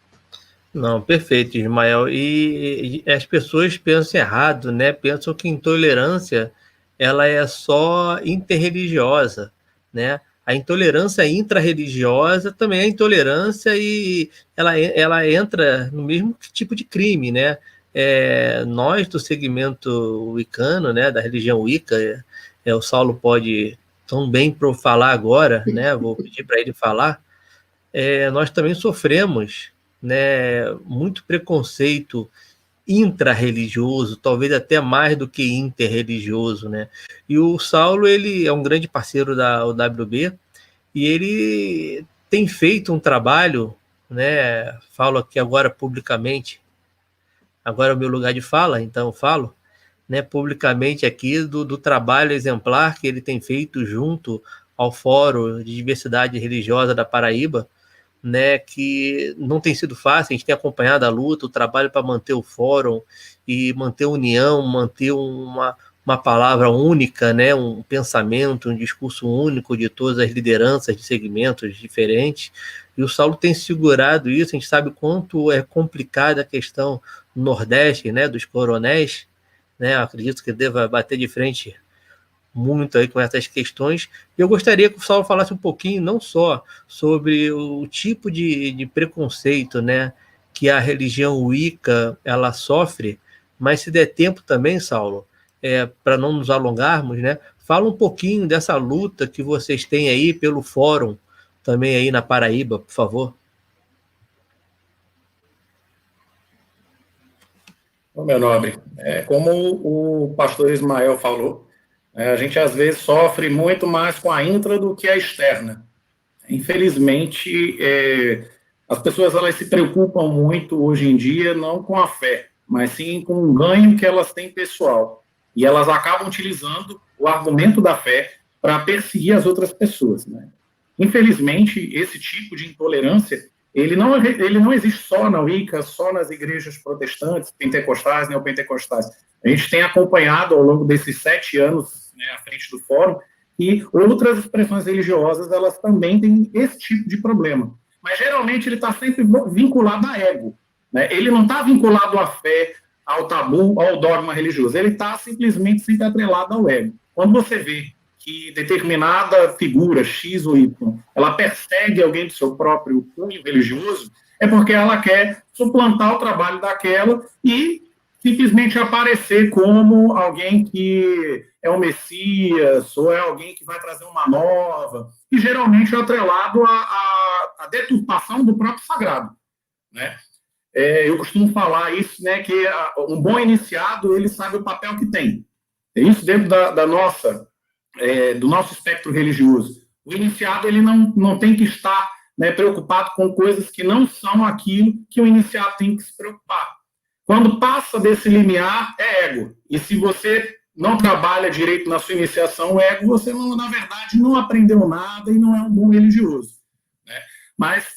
Não, perfeito, Ismael. E as pessoas pensam errado, né? Pensam que intolerância ela é só interreligiosa, né? A intolerância intrarreligiosa também é intolerância e ela entra no mesmo tipo de crime, né? Nós do segmento wicano, né, da religião Wicca, o Saulo pode tão bem falar agora, né? Vou pedir para ele falar. Nós também sofremos, né, muito preconceito intrarreligioso, talvez até mais do que interreligioso, né? E o Saulo, ele é um grande parceiro da UWB e ele tem feito um trabalho, né? Falo aqui agora publicamente, agora é o meu lugar de fala, então eu falo, né, publicamente aqui do trabalho exemplar que ele tem feito junto ao Fórum de Diversidade Religiosa da Paraíba, né, que não tem sido fácil. A gente tem acompanhado a luta, o trabalho para manter o fórum e manter a união, manter uma palavra única, né, um pensamento, um discurso único de todas as lideranças de segmentos diferentes. E o Saulo tem segurado isso. A gente sabe quanto é complicada a questão no Nordeste, né, dos coronéis, né, eu acredito que deva bater de frente muito aí com essas questões. Eu gostaria que o Saulo falasse um pouquinho, não só sobre o tipo de preconceito, né, que a religião Wicca ela sofre, mas se der tempo também, Saulo, para não nos alongarmos, né, fala um pouquinho dessa luta que vocês têm aí pelo fórum, também aí na Paraíba, por favor. Meu nobre, como o pastor Ismael falou, a gente às vezes sofre muito mais com a intra do que a externa. Infelizmente, as pessoas elas se preocupam muito hoje em dia não com a fé, mas sim com o ganho que elas têm pessoal. e elas acabam utilizando o argumento da fé para perseguir as outras pessoas, né? Infelizmente, esse tipo de intolerância, ele não existe só na Wicca, só nas igrejas protestantes, pentecostais, neopentecostais. A gente tem acompanhado ao longo desses 7 anos, né, à frente do fórum, e outras expressões religiosas, elas também têm esse tipo de problema. Mas, geralmente, ele está sempre vinculado a ego, né? Ele não está vinculado à fé, ao tabu, ao dogma religioso. Ele está simplesmente sempre atrelado ao ego. Quando você vê que determinada figura, X ou Y, ela persegue alguém do seu próprio cunho religioso, é porque ela quer suplantar o trabalho daquela e simplesmente aparecer como alguém que é o Messias, ou é alguém que vai trazer uma nova, e geralmente é atrelado à deturpação do próprio sagrado, né? Eu costumo falar isso, né, que um bom iniciado, ele sabe o papel que tem. É isso dentro do nosso espectro religioso. O iniciado, ele não tem que estar, né, preocupado com coisas que não são aquilo que o iniciado tem que se preocupar. Quando passa desse limiar, é ego. E se você não trabalha direito na sua iniciação, o ego, você, na verdade, não aprendeu nada e não é um bom religioso, né? Mas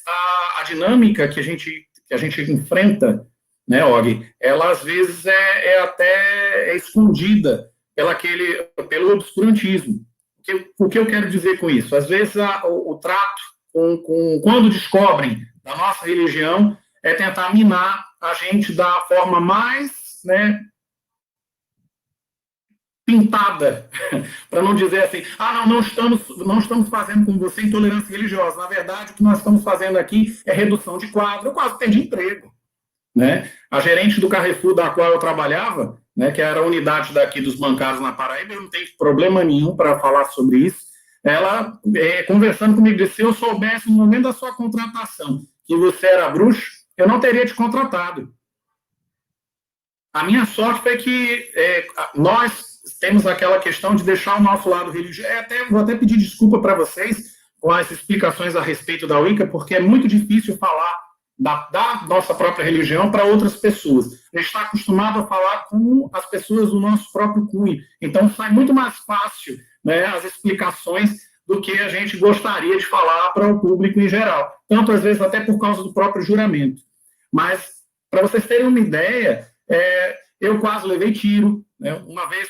a dinâmica que a gente enfrenta, né, Og, ela às vezes até escondida pelo obscurantismo. O que eu quero dizer com isso? Às vezes o trato quando descobrem da nossa religião é tentar minar a gente da forma mais, né, pintada, para não dizer assim, não estamos fazendo com você intolerância religiosa. Na verdade, o que nós estamos fazendo aqui é redução de quadro. Eu quase perdi emprego, né? A gerente do Carrefour, da qual eu trabalhava, né, que era a unidade daqui dos bancários na Paraíba, eu não tenho problema nenhum para falar sobre isso. Ela, conversando comigo, disse: se eu soubesse no momento da sua contratação que você era bruxo, eu não teria te contratado. A minha sorte foi que nós temos aquela questão de deixar o nosso lado religioso. Vou até pedir desculpa para vocês com as explicações a respeito da Wicca, porque é muito difícil falar da nossa própria religião para outras pessoas. A gente está acostumado a falar com as pessoas do nosso próprio cunho. Então, sai muito mais fácil, né, as explicações do que a gente gostaria de falar para o público em geral. Tanto, às vezes, até por causa do próprio juramento. Mas, para vocês terem uma ideia, eu quase levei tiro, né, uma vez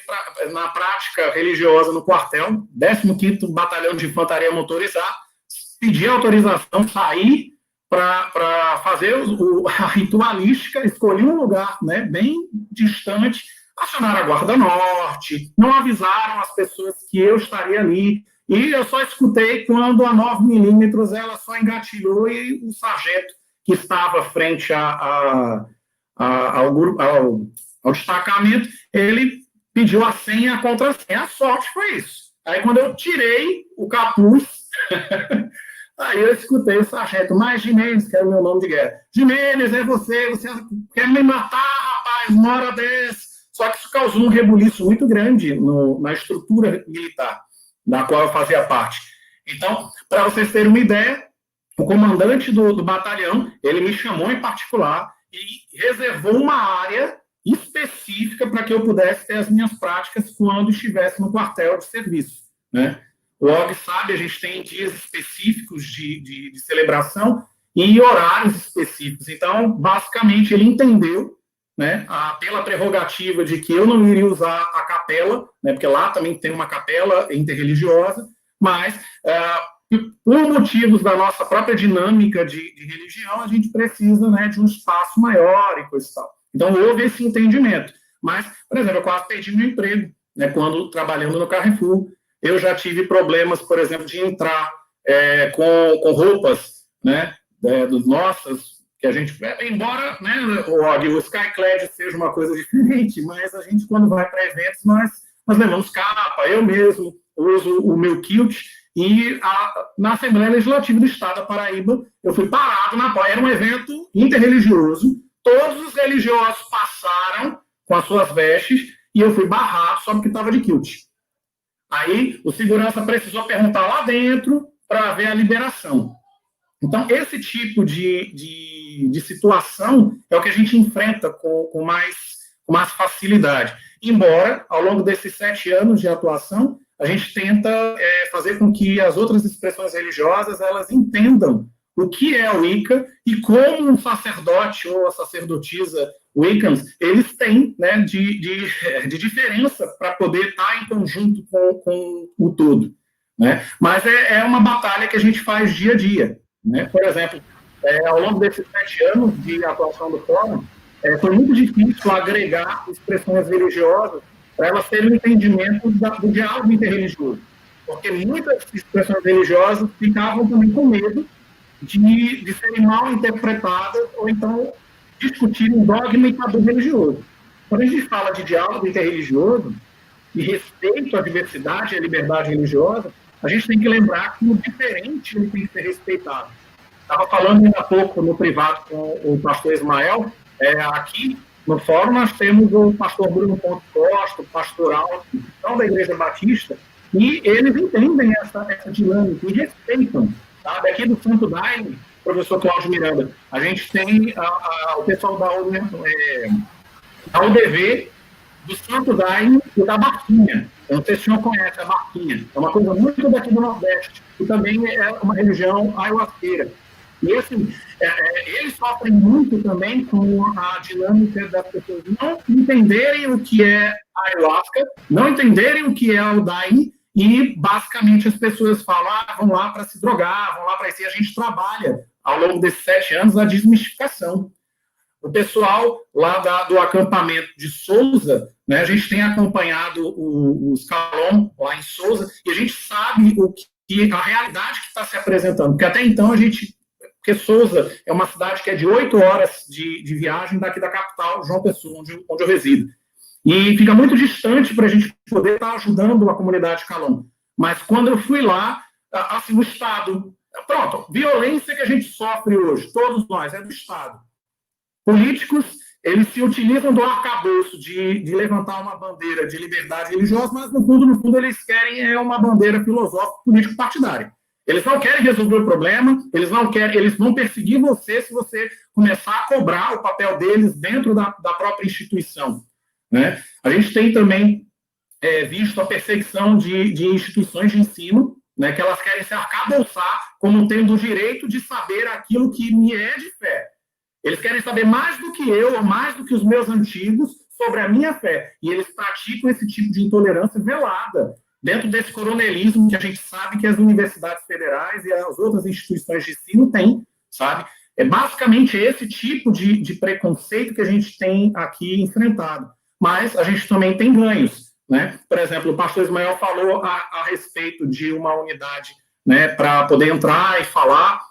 na prática religiosa no quartel, 15º Batalhão de Infantaria Motorizada, pedi autorização, saí para fazer a ritualística, escolhi um lugar, né, bem distante, acionaram a Guarda Norte, não avisaram as pessoas que eu estaria ali, e eu só escutei quando a 9mm ela só engatilhou e o sargento que estava frente ao destacamento, ele pediu a senha e a contrassenha. A sorte foi isso. Aí quando eu tirei o capuz, aí eu escutei o sargento: mas Jimenez, que era o meu nome de guerra, Jimenez, é você quer me matar, rapaz, uma hora dessa. Só que isso causou um rebuliço muito grande na estrutura militar, da qual eu fazia parte. Então, para vocês terem uma ideia, o comandante do batalhão, ele me chamou em particular e reservou uma área específica para que eu pudesse ter as minhas práticas quando estivesse no quartel de serviço, né? O Og sabe, a gente tem dias específicos de celebração e horários específicos. Então, basicamente, ele entendeu, né, pela prerrogativa de que eu não iria usar a capela, né, porque lá também tem uma capela interreligiosa, mas por motivos da nossa própria dinâmica de religião, a gente precisa, né, de um espaço maior e coisa e tal. Então, houve esse entendimento. Mas, por exemplo, eu quase perdi meu emprego, né, quando trabalhando no Carrefour. Eu já tive problemas, por exemplo, de entrar com roupas, né, nossas, que a gente... Embora, né, o Skyclad seja uma coisa diferente, mas a gente, quando vai para eventos, nós levamos capa. Eu mesmo uso o meu kilt. E na Assembleia Legislativa do Estado da Paraíba, eu fui parado na praia. Era um evento interreligioso. Todos os religiosos passaram com as suas vestes e eu fui barrado só porque estava de kilt. Aí o segurança precisou perguntar lá dentro para ver a liberação. Então, esse tipo de situação é o que a gente enfrenta com mais facilidade. embora, ao longo desses 7 anos de atuação, a gente tenta fazer com que as outras expressões religiosas elas entendam o que é a Wicca e como um sacerdote ou a sacerdotisa Wiccans, eles têm, né, de diferença para poder estar em conjunto com o todo, né? Mas é uma batalha que a gente faz dia a dia, né? Por exemplo, ao longo desses 7 anos de atuação do Fórum, foi muito difícil agregar expressões religiosas para elas terem um entendimento do diálogo interreligioso, porque muitas expressões religiosas ficavam também com medo de serem mal interpretadas ou então discutir um dogma e tabu religioso. Quando a gente fala de diálogo interreligioso e respeito à diversidade e à liberdade religiosa, a gente tem que lembrar que o diferente ele tem que ser respeitado. Estava falando ainda há pouco no privado com o pastor Ismael, aqui no fórum nós temos o pastor Bruno Ponte Costa, o pastor Alto, que são da Igreja Batista, e eles entendem essa dinâmica e respeitam. Sabe? Aqui do Santo Daime, professor Cláudio Miranda, a gente tem o pessoal da UDV, do Santo Daime e da Barquinha. Eu não sei se o senhor conhece a Barquinha. É uma coisa muito daqui do Nordeste, e também é uma religião ayahuasqueira. E, assim, eles sofrem muito também com a dinâmica das pessoas não entenderem o que é a ayahuasca, não entenderem o que é o Daime, e, basicamente, as pessoas falam, vão lá para se drogar, vão lá para isso. E a gente trabalha, ao longo desses 7 anos, a desmistificação. O pessoal lá do acampamento de Souza, né, a gente tem acompanhado os Calon lá em Souza, e a gente sabe a realidade que está se apresentando. Porque até então porque Souza é uma cidade que é de 8 horas de viagem daqui da capital, João Pessoa, onde eu resido. E fica muito distante para a gente poder estar ajudando a comunidade Calon. Mas quando eu fui lá, assim, o Estado... Pronto, violência que a gente sofre hoje, todos nós, é do Estado. Políticos, eles se utilizam do arcabouço de levantar uma bandeira de liberdade religiosa, mas no fundo, eles querem uma bandeira filosófica político-partidária. Eles não querem resolver o problema, eles vão perseguir você se você começar a cobrar o papel deles dentro da própria instituição. Né? A gente tem também visto a perseguição de instituições de ensino, né, que elas querem se arcabouçar como tendo o direito de saber aquilo que me é de fé. Eles querem saber mais do que eu, ou mais do que os meus antigos, sobre a minha fé. E eles praticam esse tipo de intolerância velada, dentro desse coronelismo que a gente sabe que as universidades federais e as outras instituições de ensino têm, sabe? É basicamente esse tipo de preconceito que a gente tem aqui enfrentado. Mas a gente também tem ganhos, né? Por exemplo, o pastor Ismael falou a respeito de uma unidade, né, para poder entrar e falar.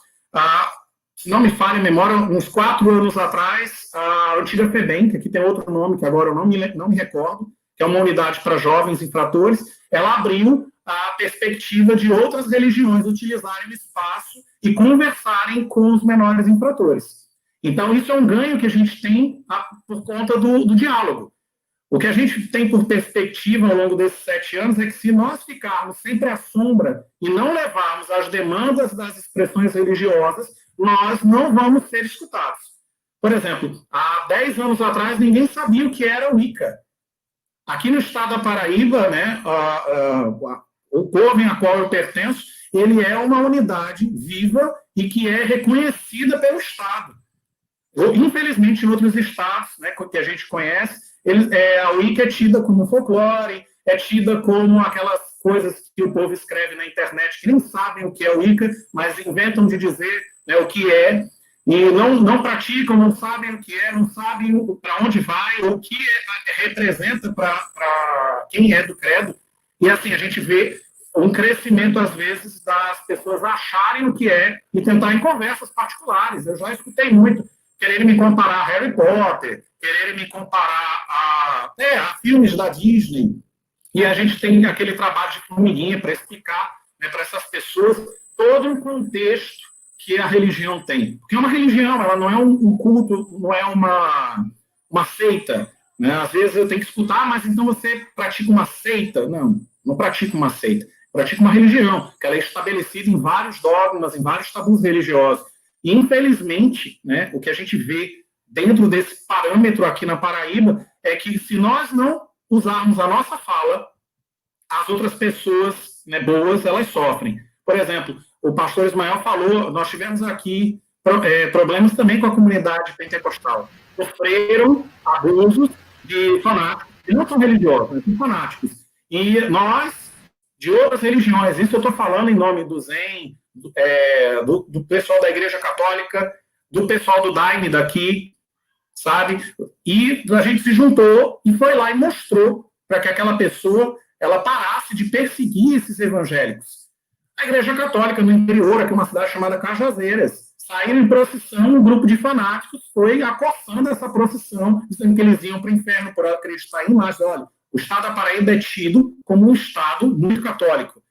Se não me falha a memória, uns 4 anos atrás, a antiga FEBEM, que aqui tem outro nome que agora eu não me recordo, que é uma unidade para jovens infratores, ela abriu a perspectiva de outras religiões utilizarem o espaço e conversarem com os menores infratores. Então, isso é um ganho que a gente tem por conta do diálogo. O que a gente tem por perspectiva ao longo desses 7 anos é que se nós ficarmos sempre à sombra e não levarmos as demandas das expressões religiosas, nós não vamos ser escutados. Por exemplo, há 10 anos atrás, ninguém sabia o que era o Wicca. Aqui no estado da Paraíba, né, o povo a qual eu pertenço, ele é uma unidade viva e que é reconhecida pelo Estado. Infelizmente, em outros estados, né, que a gente conhece, a Wicca é tida como folclore, é tida como aquelas coisas que o povo escreve na internet, que nem sabem o que é Wicca, mas inventam de dizer, né, o que é, e não praticam, não sabem o que é, não sabem para onde vai, o que representa para quem é do credo. E assim, a gente vê um crescimento, às vezes, das pessoas acharem o que é e tentar em conversas particulares. Eu já escutei muito quererem me comparar a Harry Potter, quererem me comparar a filmes da Disney. E a gente tem aquele trabalho de formiguinha para explicar, né, para essas pessoas todo um contexto que a religião tem. Porque é uma religião, ela não é um culto, não é uma seita. Né? Às vezes eu tenho que escutar, mas então você pratica uma seita? Não pratica uma seita. Pratica uma religião, que ela é estabelecida em vários dogmas, em vários tabus religiosos. E, infelizmente, né, o que a gente vê dentro desse parâmetro aqui na Paraíba é que se nós não usarmos a nossa fala, as outras pessoas, né, boas, elas sofrem. Por exemplo, o pastor Ismael falou, nós tivemos aqui problemas também com a comunidade pentecostal. Sofreram abusos de fanáticos, que não são religiosos, mas são fanáticos. E nós, de outras religiões, isso eu estou falando em nome do Zen, do pessoal da Igreja Católica, do pessoal do Daime daqui, sabe? E a gente se juntou e foi lá e mostrou para que aquela pessoa ela parasse de perseguir esses evangélicos. A Igreja Católica, no interior, aqui uma cidade chamada Cajazeiras, saíram em procissão, um grupo de fanáticos foi acossando essa procissão, dizendo que eles iam para o inferno por acreditar em imagens. Olha, o Estado da Paraíba é tido como um Estado muito católico.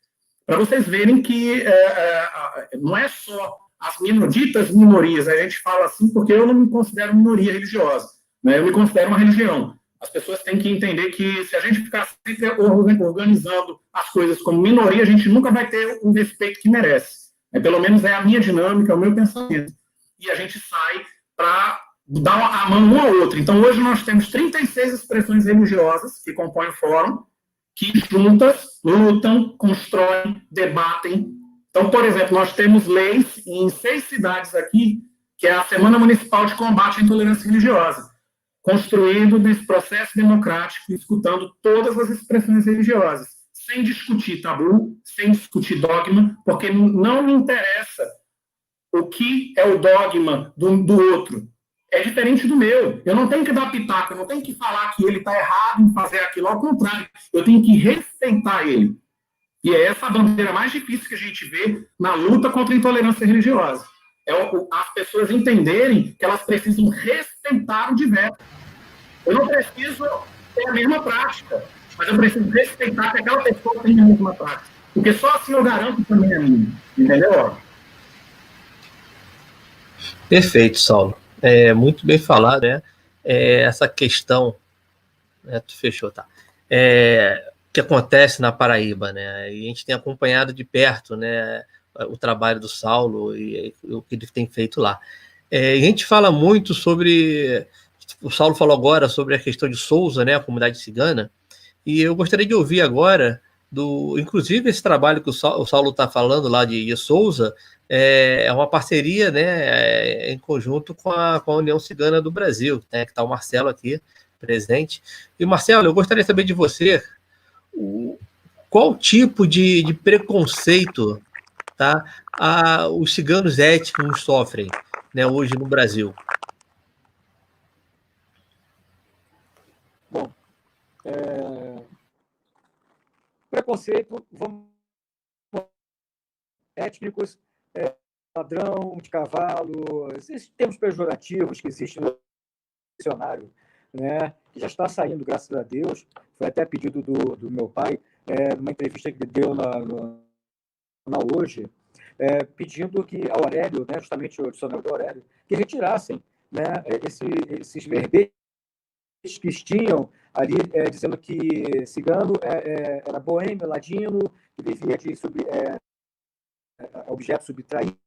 Para vocês verem que não é só as ditas minorias, a gente fala assim porque eu não me considero minoria religiosa, né? Eu me considero uma religião. As pessoas têm que entender que se a gente ficar sempre organizando as coisas como minoria, a gente nunca vai ter o respeito que merece. Pelo menos é a minha dinâmica, é o meu pensamento. E a gente sai para dar a mão um ao outro. Então, hoje nós temos 36 expressões religiosas que compõem o fórum, que juntas lutam, constroem, debatem. Então, por exemplo, nós temos leis em 6 cidades aqui, que é a Semana Municipal de Combate à Intolerância Religiosa, construindo nesse processo democrático, escutando todas as expressões religiosas, sem discutir tabu, sem discutir dogma, porque não me interessa o que é o dogma do outro. É diferente do meu. Eu não tenho que dar pitaco, eu não tenho que falar que ele está errado em fazer aquilo. Ao contrário, eu tenho que respeitar ele. E é essa a bandeira mais difícil que a gente vê na luta contra a intolerância religiosa. É as pessoas entenderem que elas precisam respeitar o diverso. Eu não preciso ter a mesma prática, mas eu preciso respeitar que aquela pessoa tem a mesma prática. Porque só assim eu garanto também a minha. Entendeu? Perfeito, Saulo. Muito bem falado, né? Essa questão, né? Tu fechou, tá? Que acontece na Paraíba, né? E a gente tem acompanhado de perto, né, o trabalho do Saulo e o que ele tem feito lá. E a gente fala muito sobre... O Saulo falou agora sobre a questão de Souza, né, a comunidade cigana, e eu gostaria de ouvir agora, inclusive esse trabalho que o Saulo está falando lá de Souza, é uma parceria, né, em conjunto com a União Cigana do Brasil, né, que está o Marcelo aqui, presente. E, Marcelo, eu gostaria de saber de você qual tipo de preconceito, tá, os ciganos étnicos sofrem, né, hoje no Brasil. Bom, preconceito, étnicos, ladrão de cavalo, esses termos pejorativos que existem no dicionário, né, que já está saindo, graças a Deus. Foi até pedido do meu pai, numa entrevista que ele deu na Hoje, pedindo que a Aurélio, né, justamente o dicionário do Aurélio, que retirassem, né, esses verbetes que tinham ali, dizendo que cigano era boêmio, ladino, que vivia de objeto subtraído,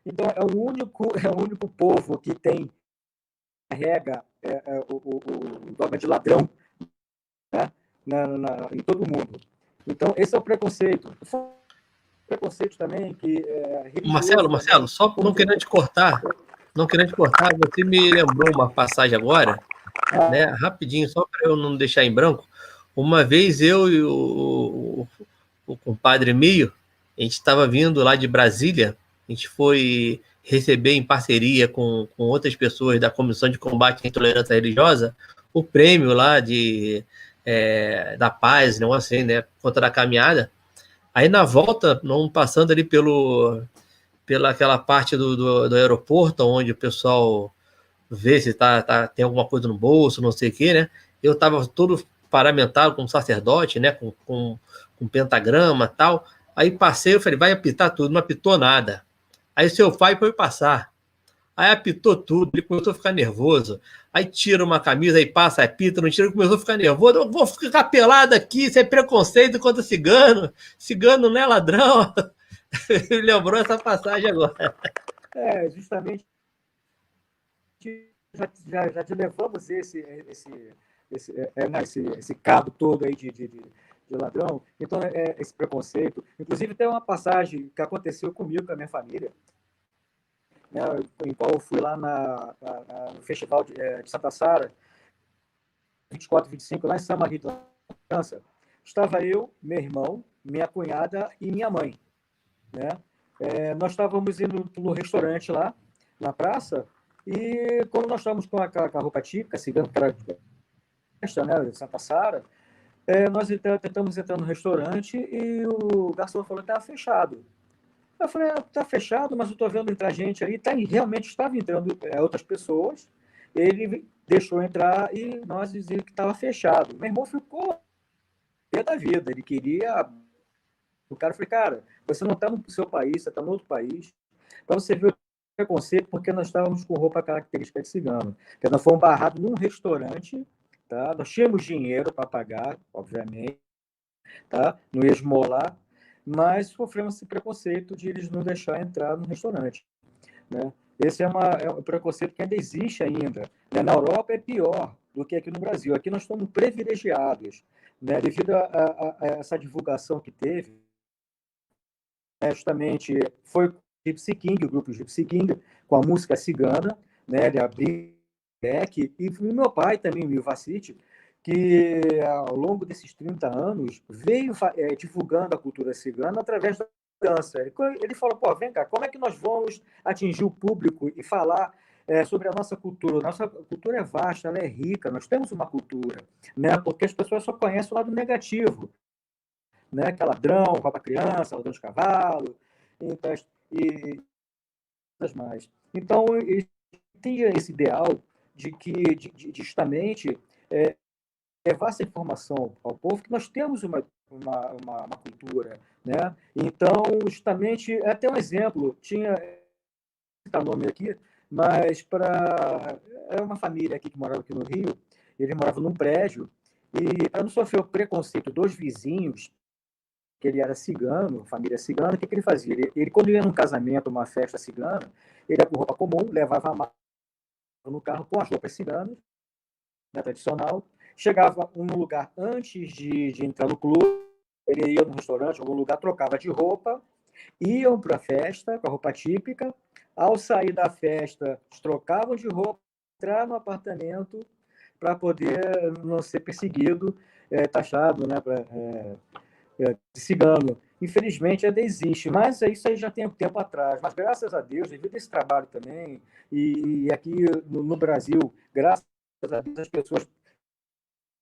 então é o único povo que carrega o dogma de ladrão, né, em todo o mundo. Então esse é o preconceito. O preconceito também que Marcelo, só não querendo te cortar, você me lembrou uma passagem agora, né, rapidinho, só para eu não deixar em branco. Uma vez eu e o compadre Mio, a gente estava vindo lá de Brasília, a gente foi receber em parceria com outras pessoas da Comissão de Combate à Intolerância Religiosa o prêmio lá da paz, não assim, né, contra a caminhada. Aí na volta, não passando ali pela aquela parte do aeroporto, onde o pessoal vê se tem alguma coisa no bolso, não sei o quê, né? Eu estava todo paramentado com sacerdote, né? Com pentagrama e tal. Aí passei, eu falei, vai apitar tudo, não apitou nada. Aí seu pai foi passar. Aí apitou tudo, ele começou a ficar nervoso. Aí tira uma camisa, aí passa, apita, não tira, começou a ficar nervoso. Eu vou ficar pelado aqui, isso é preconceito contra cigano. Cigano não é ladrão. Ele lembrou essa passagem agora. Justamente já te levamos esse cabo todo aí de ladrão. Então, esse preconceito. Inclusive, tem uma passagem que aconteceu comigo, com a minha família, né, em qual eu fui lá no Festival de Santa Sara, 24, 25, lá em São Maria da França. Estava eu, meu irmão, minha cunhada e minha mãe, né? Nós estávamos indo no restaurante lá, na praça, e quando nós estávamos com a roupa típica, cigana, que era festa, né, de Santa Sara, nós tentamos entrar no restaurante e o garçom falou que estava fechado. Eu falei, está fechado, mas eu estou vendo entrar gente aí. Realmente estava entrando outras pessoas. Ele deixou entrar e nós dizíamos que estava fechado. Meu irmão ficou pé da vida. Ele queria... O cara falou, cara, você não está no seu país, você está no outro país. Para você ver o preconceito, porque nós estávamos com roupa característica de cigano. Porque nós fomos barrados num restaurante, tá? Nós tínhamos dinheiro para pagar, obviamente, tá? Não ia esmolar, mas sofremos esse preconceito de eles não deixar entrar no restaurante, né? Esse é um preconceito que ainda existe ainda, né? Na Europa é pior do que aqui no Brasil. Aqui nós estamos privilegiados, né? Devido a essa divulgação que teve, justamente foi o Gypsy King, o grupo Gypsy King, com a música cigana, né? Ele abriu e meu pai também, o Vassiti, que ao longo desses 30 anos veio divulgando a cultura cigana através da dança. Ele falou, pô, vem cá, como é que nós vamos atingir o público e falar sobre a nossa cultura? Nossa cultura é vasta, ela é rica, nós temos uma cultura, né? Porque as pessoas só conhecem o lado negativo, né? Que é ladrão, rouba criança, ladrão de cavalo, e mais. Então, ele tinha esse ideal de justamente levar essa informação ao povo, que nós temos uma cultura, né? Então, justamente, até um exemplo, tinha citar nome aqui, mas era uma família aqui que morava aqui no Rio, ele morava num prédio, e para não sofrer o preconceito dos vizinhos, que ele era cigano, família cigana, o que ele fazia? Ele, quando ia num casamento, uma festa cigana, ele ia com roupa comum, levava a mala no carro com as roupas ciganas, né, tradicional, chegava em um lugar antes de entrar no clube, ele ia no restaurante, algum lugar, trocava de roupa, iam para a festa com a roupa típica, ao sair da festa, trocavam de roupa, entrar no apartamento para poder não ser perseguido, taxado, né, de cigano. Infelizmente, ainda existe, mas isso aí já tem um tempo atrás. Mas, graças a Deus, devido a esse trabalho também, e aqui no Brasil, graças a Deus, as pessoas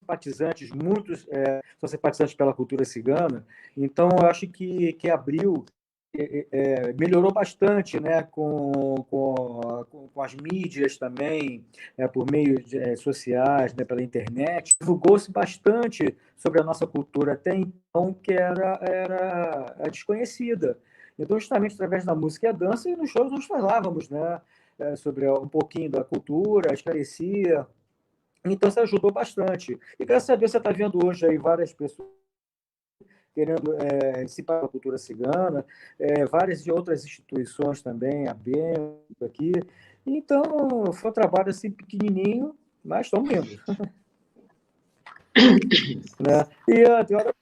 simpatizantes, muitos são simpatizantes pela cultura cigana, então eu acho que abriu, melhorou bastante, né, com as mídias também, por meios sociais, né, pela internet, divulgou-se bastante sobre a nossa cultura até então, que era desconhecida. Então, justamente através da música e a dança, e nos shows nós falávamos, né, sobre um pouquinho da cultura, esclarecia. Então, isso ajudou bastante. E, graças a Deus, você está vendo hoje aí várias pessoas querendo se para a cultura cigana, várias de outras instituições também, abrindo aqui. Então, foi um trabalho assim pequenininho, mas estamos indo. Né? E agora,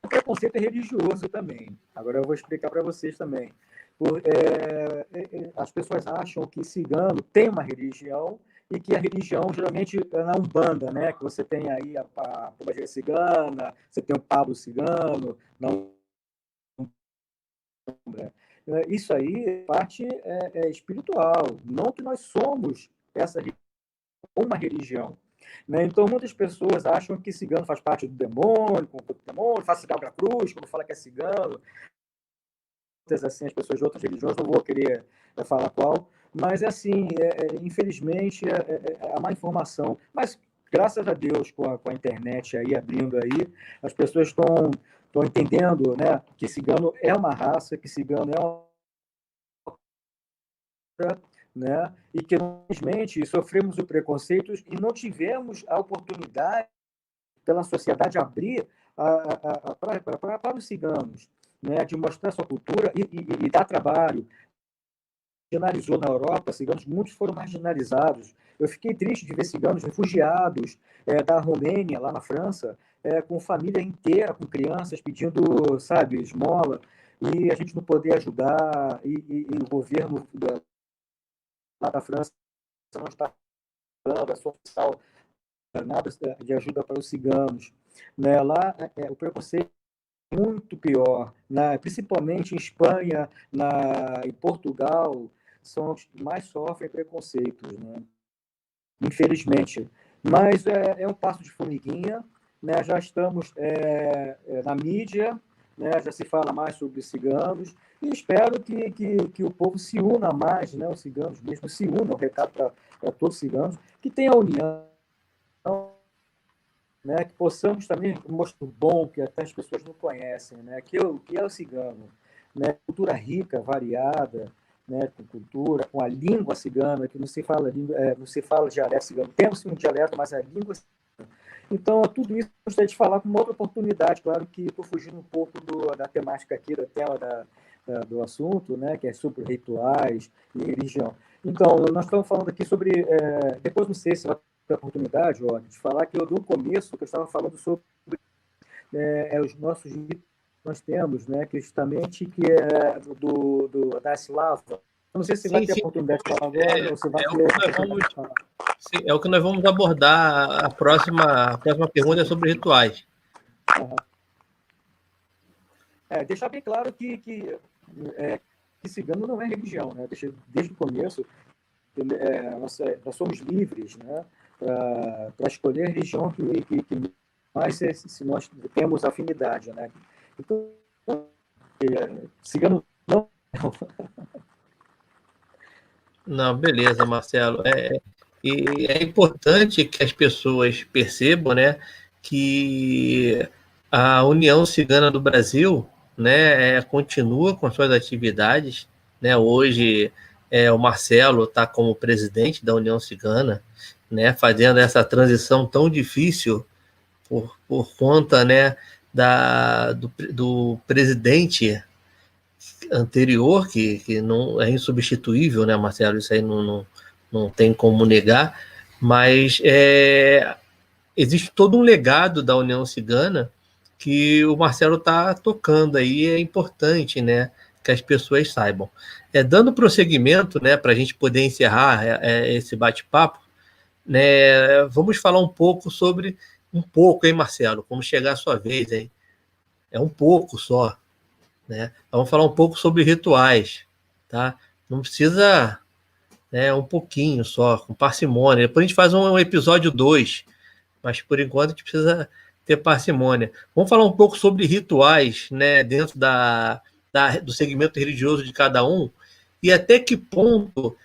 o preconceito é religioso também. Agora eu vou explicar para vocês também. As pessoas acham que cigano tem uma religião e que a religião geralmente é na Umbanda, né? Que você tem aí a pombagira cigana, você tem o Pablo cigano, não. Isso aí parte espiritual, não que nós somos uma religião. Né? Então, muitas pessoas acham que cigano faz parte do demônio, faz cigarro para a cruz, quando fala que é cigano. Assim, as pessoas de outras religiões, não vou querer falar qual, mas assim, infelizmente, a má informação. Mas, graças a Deus, com a internet aí abrindo aí, as pessoas estão entendendo, né, que cigano é uma raça, que cigano é uma... Né, e que, infelizmente, sofremos o preconceito e não tivemos a oportunidade pela sociedade abrir para os ciganos, né, de mostrar sua cultura e dar trabalho. Marginalizou na Europa, ciganos, muitos foram marginalizados, Eu fiquei triste de ver ciganos refugiados da Romênia, lá na França, com família inteira, com crianças pedindo, sabe, esmola, e a gente não poder ajudar, e o governo lá da França não está dando a social nada de ajuda para os ciganos. Né? Lá, o preconceito é muito pior, principalmente em Espanha, em Portugal, são os que mais sofrem preconceitos, né? Infelizmente. Mas é um passo de formiguinha, né? Já estamos na mídia, né? Já se fala mais sobre ciganos, e espero que o povo se una mais, né? Os ciganos mesmo se unam, o recado para todos os ciganos, que tenha união, né? Que possamos também mostrar o bom que até as pessoas não conhecem, né? Que é o cigano, né? Cultura rica, variada, né? Com cultura, com a língua cigana, que não se fala não se fala dialeto cigano. Temos sim um dialeto, mas a língua cigana. Então, tudo isso eu gostaria de falar com uma outra oportunidade. Claro que estou fugindo um pouco da temática aqui, do tema do assunto, né? Que é sobre rituais e religião. Então, nós estamos falando aqui sobre... depois, não sei se vai ter a oportunidade, ó, de falar que no começo que eu estava falando sobre os nossos ritos que nós temos, né? Que justamente que é da Slava. Não sei se você vai ter a oportunidade de falar agora, ou você vai é o que nós vamos abordar. A próxima pergunta é sobre rituais. Deixar bem claro que cigano não é religião, né? Desde o começo, nós somos livres, né? Para escolher a religião que mais se nós temos afinidade, né? Então, cigano não. Não, beleza, Marcelo. E é importante que as pessoas percebam, né, que a União Cigana do Brasil, né, continua com suas atividades, né? Hoje o Marcelo está como presidente da União Cigana, né, fazendo essa transição tão difícil por conta, né, do presidente anterior, que não é insubstituível, né, Marcelo? Isso aí não tem como negar, mas existe todo um legado da União Cigana que o Marcelo está tocando aí, é importante, né, que as pessoas saibam. Dando prosseguimento, né, para a gente poder encerrar esse bate-papo, né, vamos falar um pouco, hein, Marcelo? Como chegar a sua vez, hein? É um pouco só, né? Vamos falar um pouco sobre rituais, tá? Não precisa, né, um pouquinho só, com parcimônia. Depois a gente faz um episódio 2, mas por enquanto a gente precisa ter parcimônia. Vamos falar um pouco sobre rituais, né, dentro do segmento religioso de cada um, e até que ponto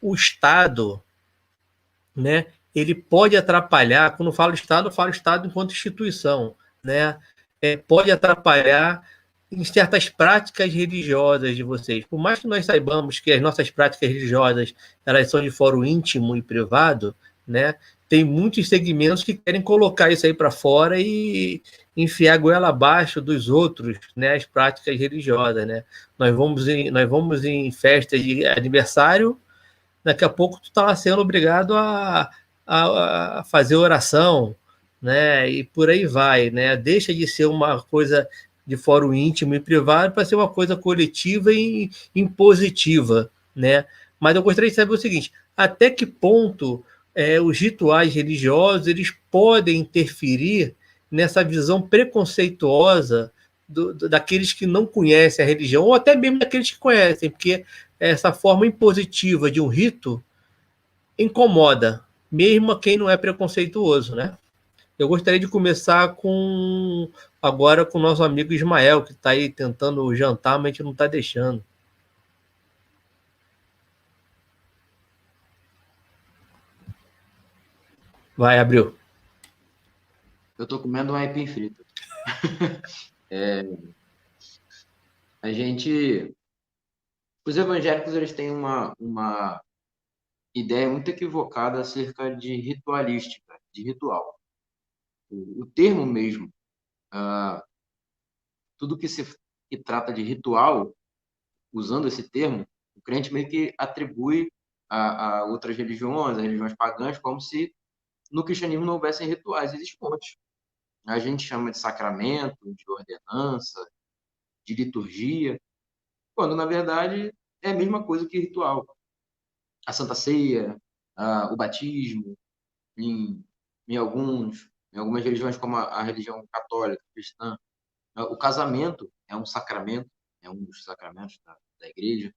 o Estado, né, ele pode atrapalhar. Quando eu falo Estado enquanto instituição, né, pode atrapalhar em certas práticas religiosas de vocês. Por mais que nós saibamos que as nossas práticas religiosas elas são de fórum íntimo e privado, né, tem muitos segmentos que querem colocar isso aí para fora e enfiar a goela abaixo dos outros, né, as práticas religiosas, né? Nós vamos em festas de aniversário, daqui a pouco tu está sendo obrigado a fazer oração, né? E por aí vai, né? Deixa de ser uma coisa de fórum íntimo e privado para ser uma coisa coletiva e impositiva, né? Mas eu gostaria de saber o seguinte: até que ponto os rituais religiosos eles podem interferir nessa visão preconceituosa daqueles que não conhecem a religião, ou até mesmo daqueles que conhecem, porque essa forma impositiva de um rito incomoda, mesmo a quem não é preconceituoso, né? Eu gostaria de começar agora com o nosso amigo Ismael, que está aí tentando jantar, mas a gente não está deixando. Vai, Abril. Eu estou comendo um aipim frito. Os evangélicos eles têm uma ideia muito equivocada acerca de ritualística, de ritual. O termo mesmo, tudo que trata de ritual, usando esse termo, o crente meio que atribui a outras religiões, as religiões pagãs, como se no cristianismo não houvessem rituais. Existem montes. A gente chama de sacramento, de ordenança, de liturgia, quando, na verdade, é a mesma coisa que ritual. A Santa Ceia, o batismo, em, em algumas religiões, como a religião católica, cristã, o casamento é um sacramento, é um dos sacramentos da igreja.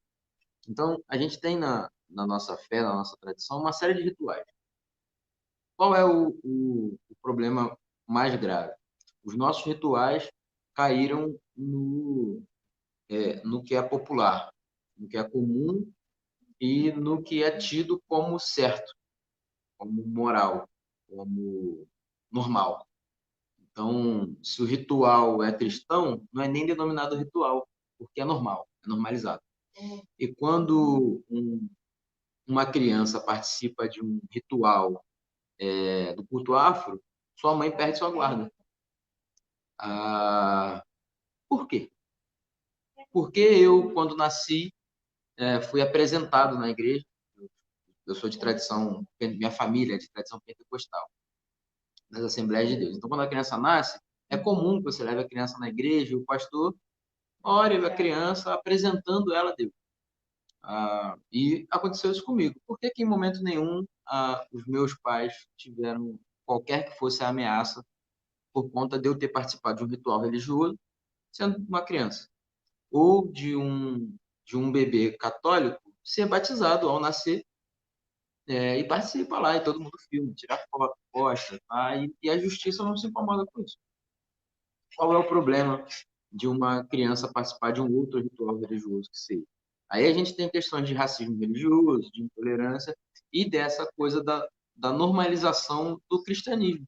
Então, a gente tem na nossa fé, na nossa tradição, uma série de rituais. Qual é o problema mais grave? Os nossos rituais caíram no que é popular, no que é comum e no que é tido como certo, como moral, como normal. Então, se o ritual é cristão, não é nem denominado ritual, porque é normal, é normalizado. E quando uma criança participa de um ritual do culto afro, sua mãe perde sua guarda. Por quê? Porque eu, quando nasci, fui apresentado na igreja. Eu sou de tradição, minha família é de tradição pentecostal, nas Assembleias de Deus. Então, quando a criança nasce, é comum que você leve a criança na igreja e o pastor ore a criança apresentando ela a Deus. E aconteceu isso comigo. Por que em momento nenhum os meus pais tiveram qualquer que fosse a ameaça por conta de eu ter participado de um ritual religioso, sendo uma criança? Ou de um bebê católico ser batizado ao nascer e participa lá, e todo mundo filma, tira foto, posta, tá? E a justiça não se incomoda com isso. Qual é o problema de uma criança participar de um outro ritual religioso que seja? Aí a gente tem questões de racismo religioso, de intolerância e dessa coisa da normalização do cristianismo.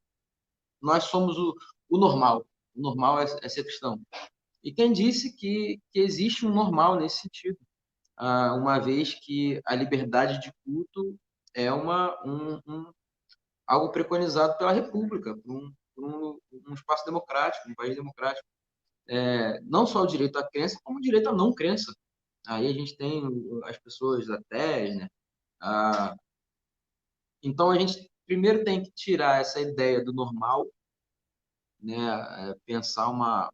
Nós somos o normal. O normal é ser cristão. E quem disse que existe um normal nesse sentido? Uma vez que a liberdade de culto é algo preconizado pela República, por um espaço democrático, um país democrático. Não só o direito à crença, como o direito à não crença. Aí a gente tem as pessoas ateus, né? Então a gente primeiro tem que tirar essa ideia do normal, né? Pensar uma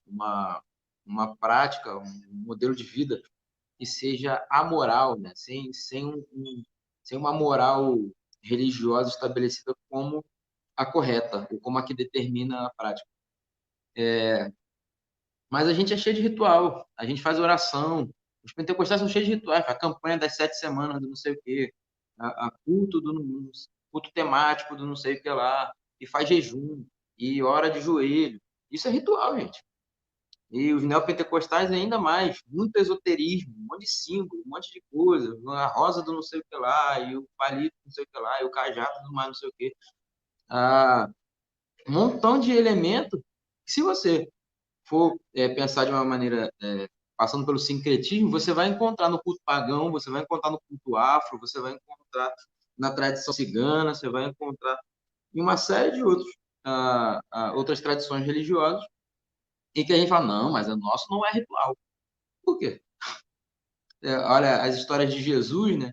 prática, um modelo de vida que seja amoral, né? Sem uma moral religiosa estabelecida como a correta, ou como a que determina a prática. Mas a gente é cheio de ritual, a gente faz oração, os pentecostais são cheios de rituais, faz campanha das 7 semanas do não sei o quê, a culto temático do não sei o que lá, e faz jejum, e ora de joelho. Isso é ritual, gente. E os neopentecostais ainda mais, muito esoterismo, um monte de símbolo, um monte de coisa, a rosa do não sei o que lá, e o palito do não sei o que lá, e o cajado do mais não sei o que. Um montão de elementos, se você for pensar de uma maneira, passando pelo sincretismo, você vai encontrar no culto pagão, você vai encontrar no culto afro, você vai encontrar na tradição cigana, você vai encontrar em uma série de outras tradições religiosas, e que a gente fala, não, mas o nosso não é ritual. Por quê? Olha, as histórias de Jesus, né?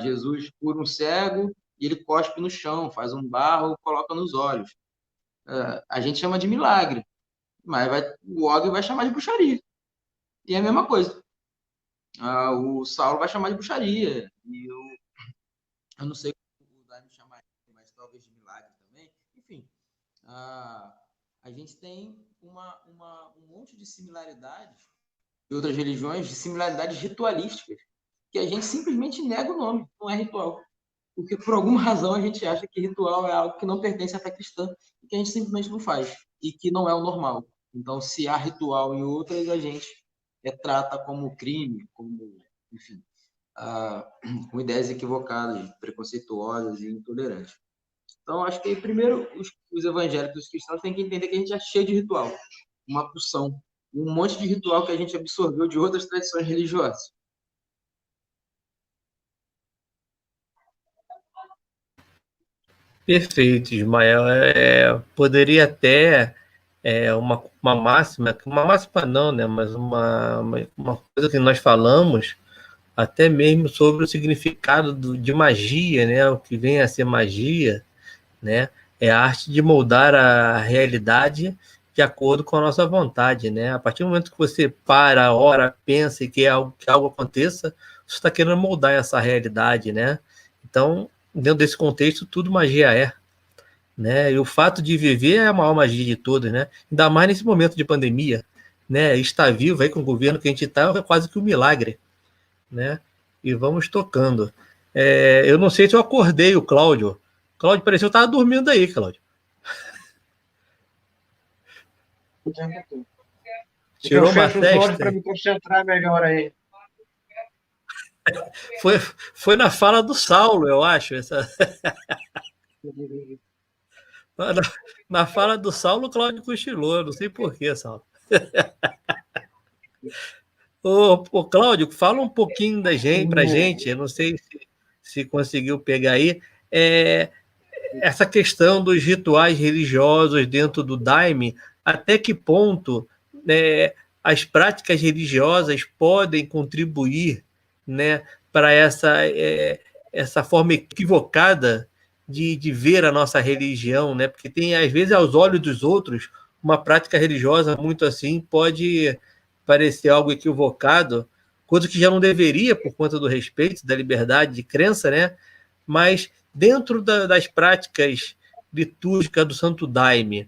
Jesus cura um cego e ele cospe no chão, faz um barro, coloca nos olhos. A gente chama de milagre, mas o Og vai chamar de bruxaria. E é a mesma coisa. O Saulo vai chamar de bruxaria. E eu não sei como o Daime chamaria, mas talvez de milagre também. Enfim, a gente tem um monte de similaridades de outras religiões, de similaridades ritualísticas, que a gente simplesmente nega o nome, não é ritual. Porque por alguma razão a gente acha que ritual é algo que não pertence à fé cristã e que a gente simplesmente não faz e que não é o normal. Então, se há ritual em outras, a gente trata como crime, como, enfim, com ideias equivocadas, preconceituosas e intolerantes. Então, acho que primeiro os evangélicos e os cristãos têm que entender que a gente é cheio de ritual, uma porção, um monte de ritual que a gente absorveu de outras tradições religiosas. Perfeito, Ismael. Poderia até uma máxima não, né? Mas uma coisa que nós falamos até mesmo sobre o significado de magia, né? O que vem a ser magia, né? É a arte de moldar a realidade de acordo com a nossa vontade, né? A partir do momento que você para, ora, pensa e quer que algo aconteça, você está querendo moldar essa realidade, né? Então, dentro desse contexto, tudo magia é, né? E o fato de viver é a maior magia de todas, né? Ainda mais nesse momento de pandemia, né? Estar vivo aí com o governo que a gente está é quase que um milagre, né? E vamos tocando. Eu não sei se eu acordei o Cláudio. Cláudio, pareceu que estava dormindo aí, Cláudio. Tirou uma fecho para testa? me concentrar melhor aí. Foi na fala do Saulo, eu acho. Na fala do Saulo, o Cláudio cochilou. Não sei porquê, Saulo. Ô, Cláudio, fala um pouquinho pra gente. Eu não sei se conseguiu pegar aí. Essa questão dos rituais religiosos dentro do Daime, até que ponto, né, as práticas religiosas podem contribuir, né, para essa forma equivocada de ver a nossa religião, né? Porque tem, às vezes, aos olhos dos outros, uma prática religiosa muito assim pode parecer algo equivocado, coisa que já não deveria por conta do respeito, da liberdade de crença, né? Mas dentro das práticas litúrgicas do Santo Daime,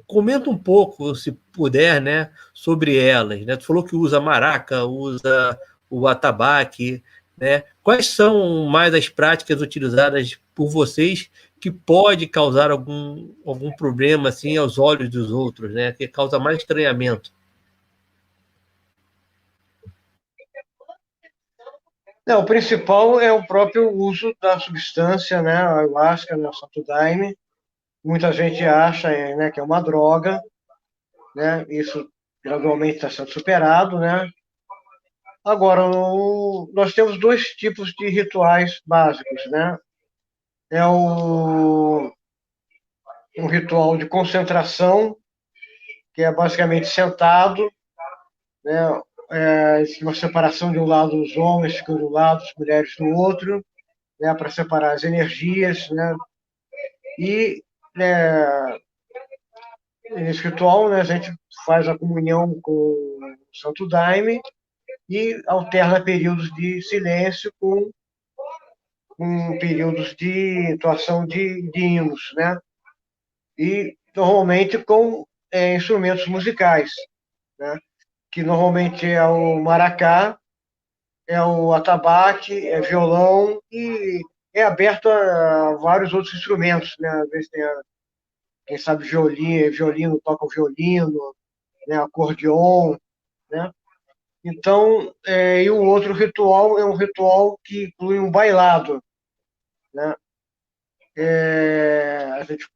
comenta um pouco, se puder, né, sobre elas, né? Tu falou que usa maraca, usa o atabaque, né? Quais são mais as práticas utilizadas por vocês que pode causar algum problema assim aos olhos dos outros, né? Que causa mais estranhamento? Não, o principal é o próprio uso da substância, né, a ayahuasca, né, o Santo Daime. Muita gente acha, né, que é uma droga, né? Isso gradualmente está sendo superado, né? Agora, nós temos dois tipos de rituais básicos, né? É um ritual de concentração, que é basicamente sentado, né? Uma separação de um lado os homens ficam de um lado, as mulheres do outro, né? Para separar as energias, né? E né, nesse ritual, né, a gente faz a comunhão com o Santo Daime e alterna períodos de silêncio com períodos de atuação de hinos, né? E normalmente com instrumentos musicais, né? Que normalmente é o maracá, é o atabaque, é violão e é aberto a vários outros instrumentos, né? Às vezes tem, quem sabe, violino toca o violino, né? Acordeon, né? Então, e o outro ritual é um ritual que inclui um bailado, né? A gente,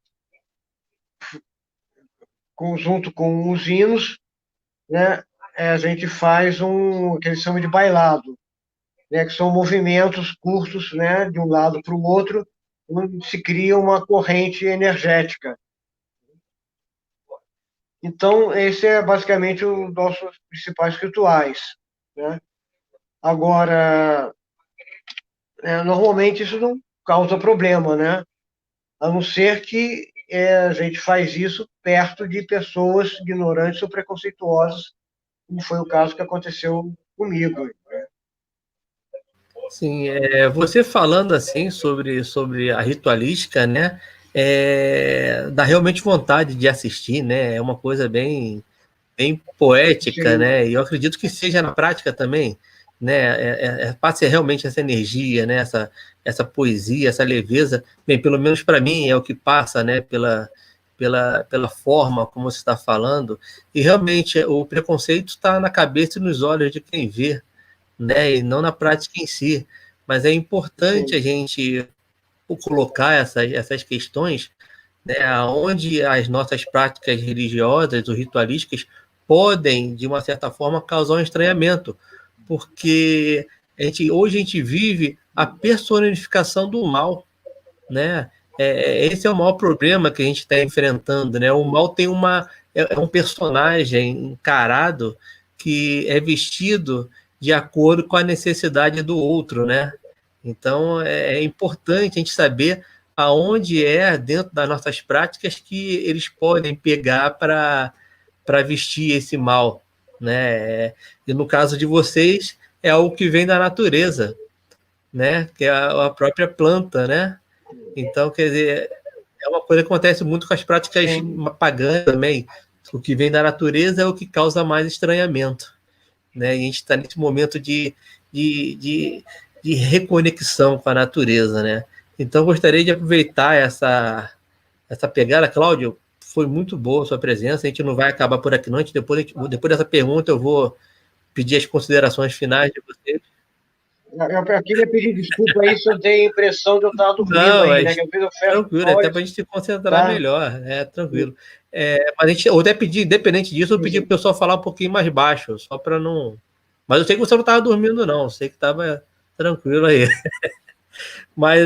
junto com os hinos, né? A gente faz que eles chamam de bailado, né? Que são movimentos curtos, né? De um lado para o outro, onde se cria uma corrente energética. Então, esse é basicamente os nossos principais rituais, né? Agora, normalmente isso não causa problema, né? A não ser que a gente faz isso perto de pessoas ignorantes ou preconceituosas, como foi o caso que aconteceu comigo. Né? Sim, você falando assim sobre a ritualística, né? Dá realmente vontade de assistir, né? É uma coisa bem poética, Sim. né? E eu acredito que seja na prática também, né? Passe realmente essa energia, né? Essa poesia, essa leveza. Bem, pelo menos para mim é o que passa, né? Pela forma como você está falando. E realmente o preconceito está na cabeça e nos olhos de quem vê, né? E não na prática em si. Mas é importante a gente colocar essas questões, né, onde as nossas práticas religiosas ou ritualísticas podem, de uma certa forma, causar um estranhamento, porque hoje a gente vive a personificação do mal, né? Esse é o maior problema que a gente está enfrentando, né? O mal tem um personagem encarado que é vestido de acordo com a necessidade do outro, né? Então, é importante a gente saber aonde dentro das nossas práticas, que eles podem pegar para vestir esse mal, né? E no caso de vocês, é algo que vem da natureza, né? Que é a própria planta, né? Então, quer dizer, é uma coisa que acontece muito com as práticas pagãs também. O que vem da natureza é o que causa mais estranhamento, né? E a gente está nesse momento de reconexão com a natureza, né? Então, gostaria de aproveitar essa pegada. Cláudio, foi muito boa a sua presença. A gente não vai acabar por aqui, não. Depois dessa pergunta, eu vou pedir as considerações finais de vocês. Eu queria pedir desculpa aí se eu dei a impressão de eu estar dormindo aí, né? Tranquilo, até para a gente se concentrar melhor, tranquilo. Mas a gente, eu até pedi, independente disso, eu pedi para o pessoal falar um pouquinho mais baixo, só para não... Mas eu sei que você não estava dormindo, não. Eu sei que estava tranquilo aí. Mas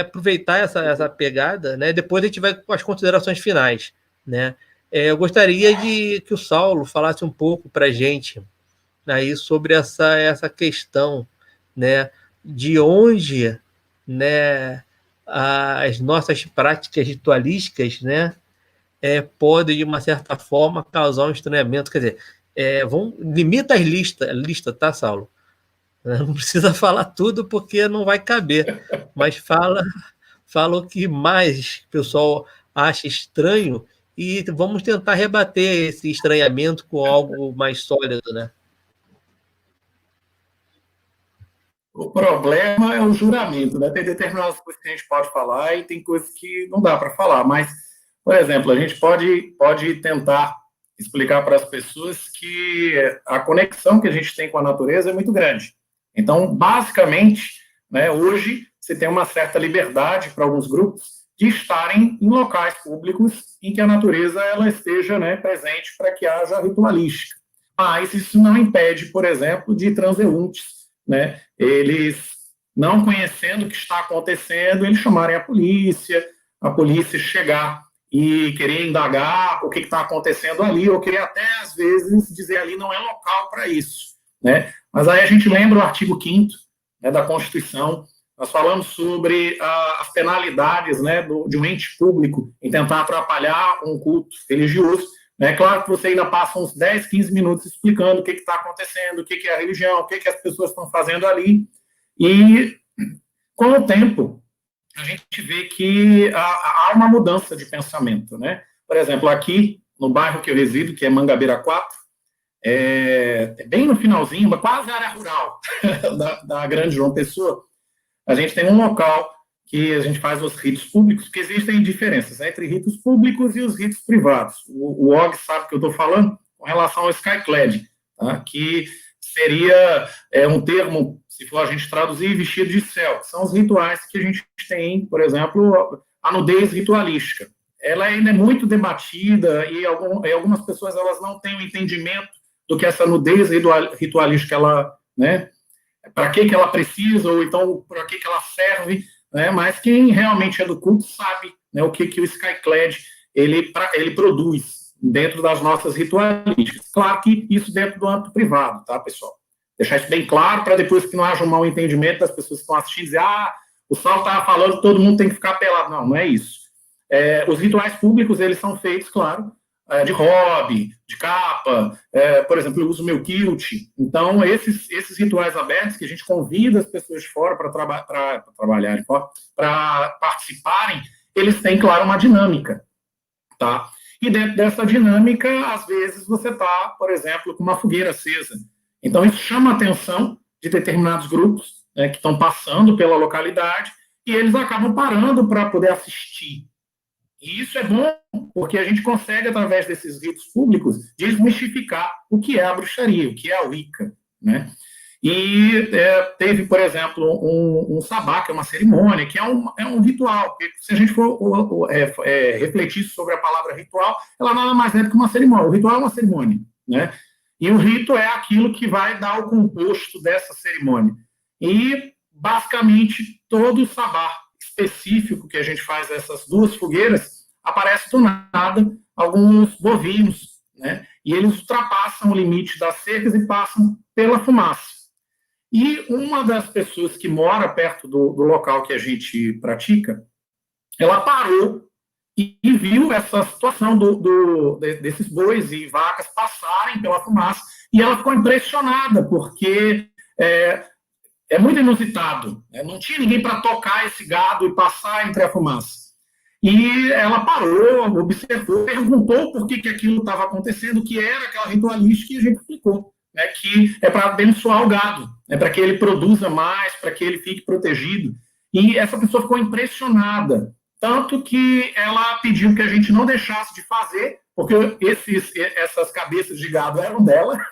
aproveitar essa pegada, né? Depois a gente vai com as considerações finais, né? Eu gostaria que o Saulo falasse um pouco para a gente aí sobre essa questão, né? De onde, né, as nossas práticas ritualísticas, né, podem, de uma certa forma, causar um estranhamento. Quer dizer, limita as listas, tá, Saulo? Não precisa falar tudo porque não vai caber, mas fala o que mais o pessoal acha estranho e vamos tentar rebater esse estranhamento com algo mais sólido, né? O problema é o juramento, né? Tem determinadas coisas que a gente pode falar e tem coisas que não dá para falar, mas, por exemplo, a gente pode tentar explicar para as pessoas que a conexão que a gente tem com a natureza é muito grande. Então, basicamente, né, hoje, você tem uma certa liberdade para alguns grupos de estarem em locais públicos em que a natureza ela esteja, né, presente para que haja ritualística. Mas isso não impede, por exemplo, de transeuntes, né, eles, não conhecendo o que está acontecendo, eles chamarem a polícia chegar e querer indagar o que está acontecendo ali, ou querer até, às vezes, dizer ali não é local para isso, né? Mas aí a gente lembra o artigo 5º, né, da Constituição. Nós falamos sobre as penalidades, né, de um ente público em tentar atrapalhar um culto religioso. É claro que você ainda passa uns 10, 15 minutos explicando o que está acontecendo, o que é a religião, o que as pessoas estão fazendo ali. E, com o tempo, a gente vê que há uma mudança de pensamento, né? Por exemplo, aqui, no bairro que eu resido, que é Mangabeira 4, bem no finalzinho, quase área rural da Grande João Pessoa, a gente tem um local que a gente faz os ritos públicos, porque existem diferenças entre ritos públicos e os ritos privados. O Og sabe o que eu estou falando com relação ao Skyclad, tá? Que seria um termo, se for a gente traduzir, vestido de céu, que são os rituais que a gente tem, por exemplo, a nudez ritualística. Ela ainda é muito debatida e algumas pessoas elas não têm o entendimento do que essa nudez ritualística, ela, né, para que ela precisa, ou então para que ela serve, né, mas quem realmente é do culto sabe, né, o que o Skyclad ele produz dentro das nossas ritualísticas. Claro que isso dentro do âmbito privado, tá, pessoal? Deixar isso bem claro para depois que não haja um mau entendimento das pessoas que estão assistindo dizer, o Saulo estava falando que todo mundo tem que ficar pelado. Não, não é isso. Os rituais públicos, eles são feitos, claro, de hobby, de capa, por exemplo, eu uso meu kilt. Então, esses rituais abertos que a gente convida as pessoas de fora para trabalharem, para participarem, eles têm, claro, uma dinâmica, tá? E dentro dessa dinâmica, às vezes, você está, por exemplo, com uma fogueira acesa. Então, isso chama a atenção de determinados grupos, né, que estão passando pela localidade e eles acabam parando para poder assistir. E isso é bom, porque a gente consegue, através desses ritos públicos, desmistificar o que é a bruxaria, o que é a Wicca, né? E teve, por exemplo, um sabá, que é uma cerimônia, que é um ritual. Se a gente for refletir sobre a palavra ritual, ela nada mais é do que uma cerimônia. O ritual é uma cerimônia, né? E o rito é aquilo que vai dar o composto dessa cerimônia. E, basicamente, todo o sabá específico que a gente faz essas duas fogueiras, aparece do nada alguns bovinos, né? e eles ultrapassam o limite das cercas e passam pela fumaça. E uma das pessoas que mora perto do local que a gente pratica, ela parou e viu essa situação desses bois e vacas passarem pela fumaça, e ela ficou impressionada, porque é muito inusitado, né? Não tinha ninguém para tocar esse gado e passar entre a fumaça. E ela parou, observou, perguntou por que aquilo estava acontecendo, que era aquela ritualística, e a gente explicou, né, que é para abençoar o gado, para que ele produza mais, para que ele fique protegido. E essa pessoa ficou impressionada, tanto que ela pediu que a gente não deixasse de fazer, porque essas cabeças de gado eram dela.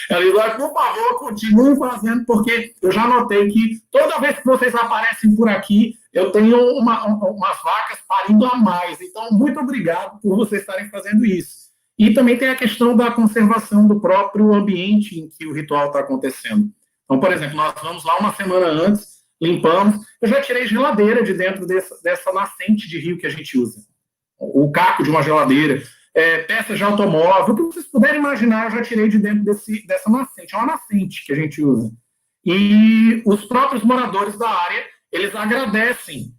Ela disse, por favor, continue fazendo, porque eu já notei que toda vez que vocês aparecem por aqui, eu tenho umas vacas parindo a mais. Então, muito obrigado por vocês estarem fazendo isso. E também tem a questão da conservação do próprio ambiente em que o ritual está acontecendo. Então, por exemplo, nós vamos lá uma semana antes, limpamos. Eu já tirei geladeira de dentro dessa nascente de rio que a gente usa. O caco de uma geladeira, peças de automóvel, o que vocês puderem imaginar, eu já tirei de dentro dessa nascente. É uma nascente que a gente usa. E os próprios moradores da área, eles agradecem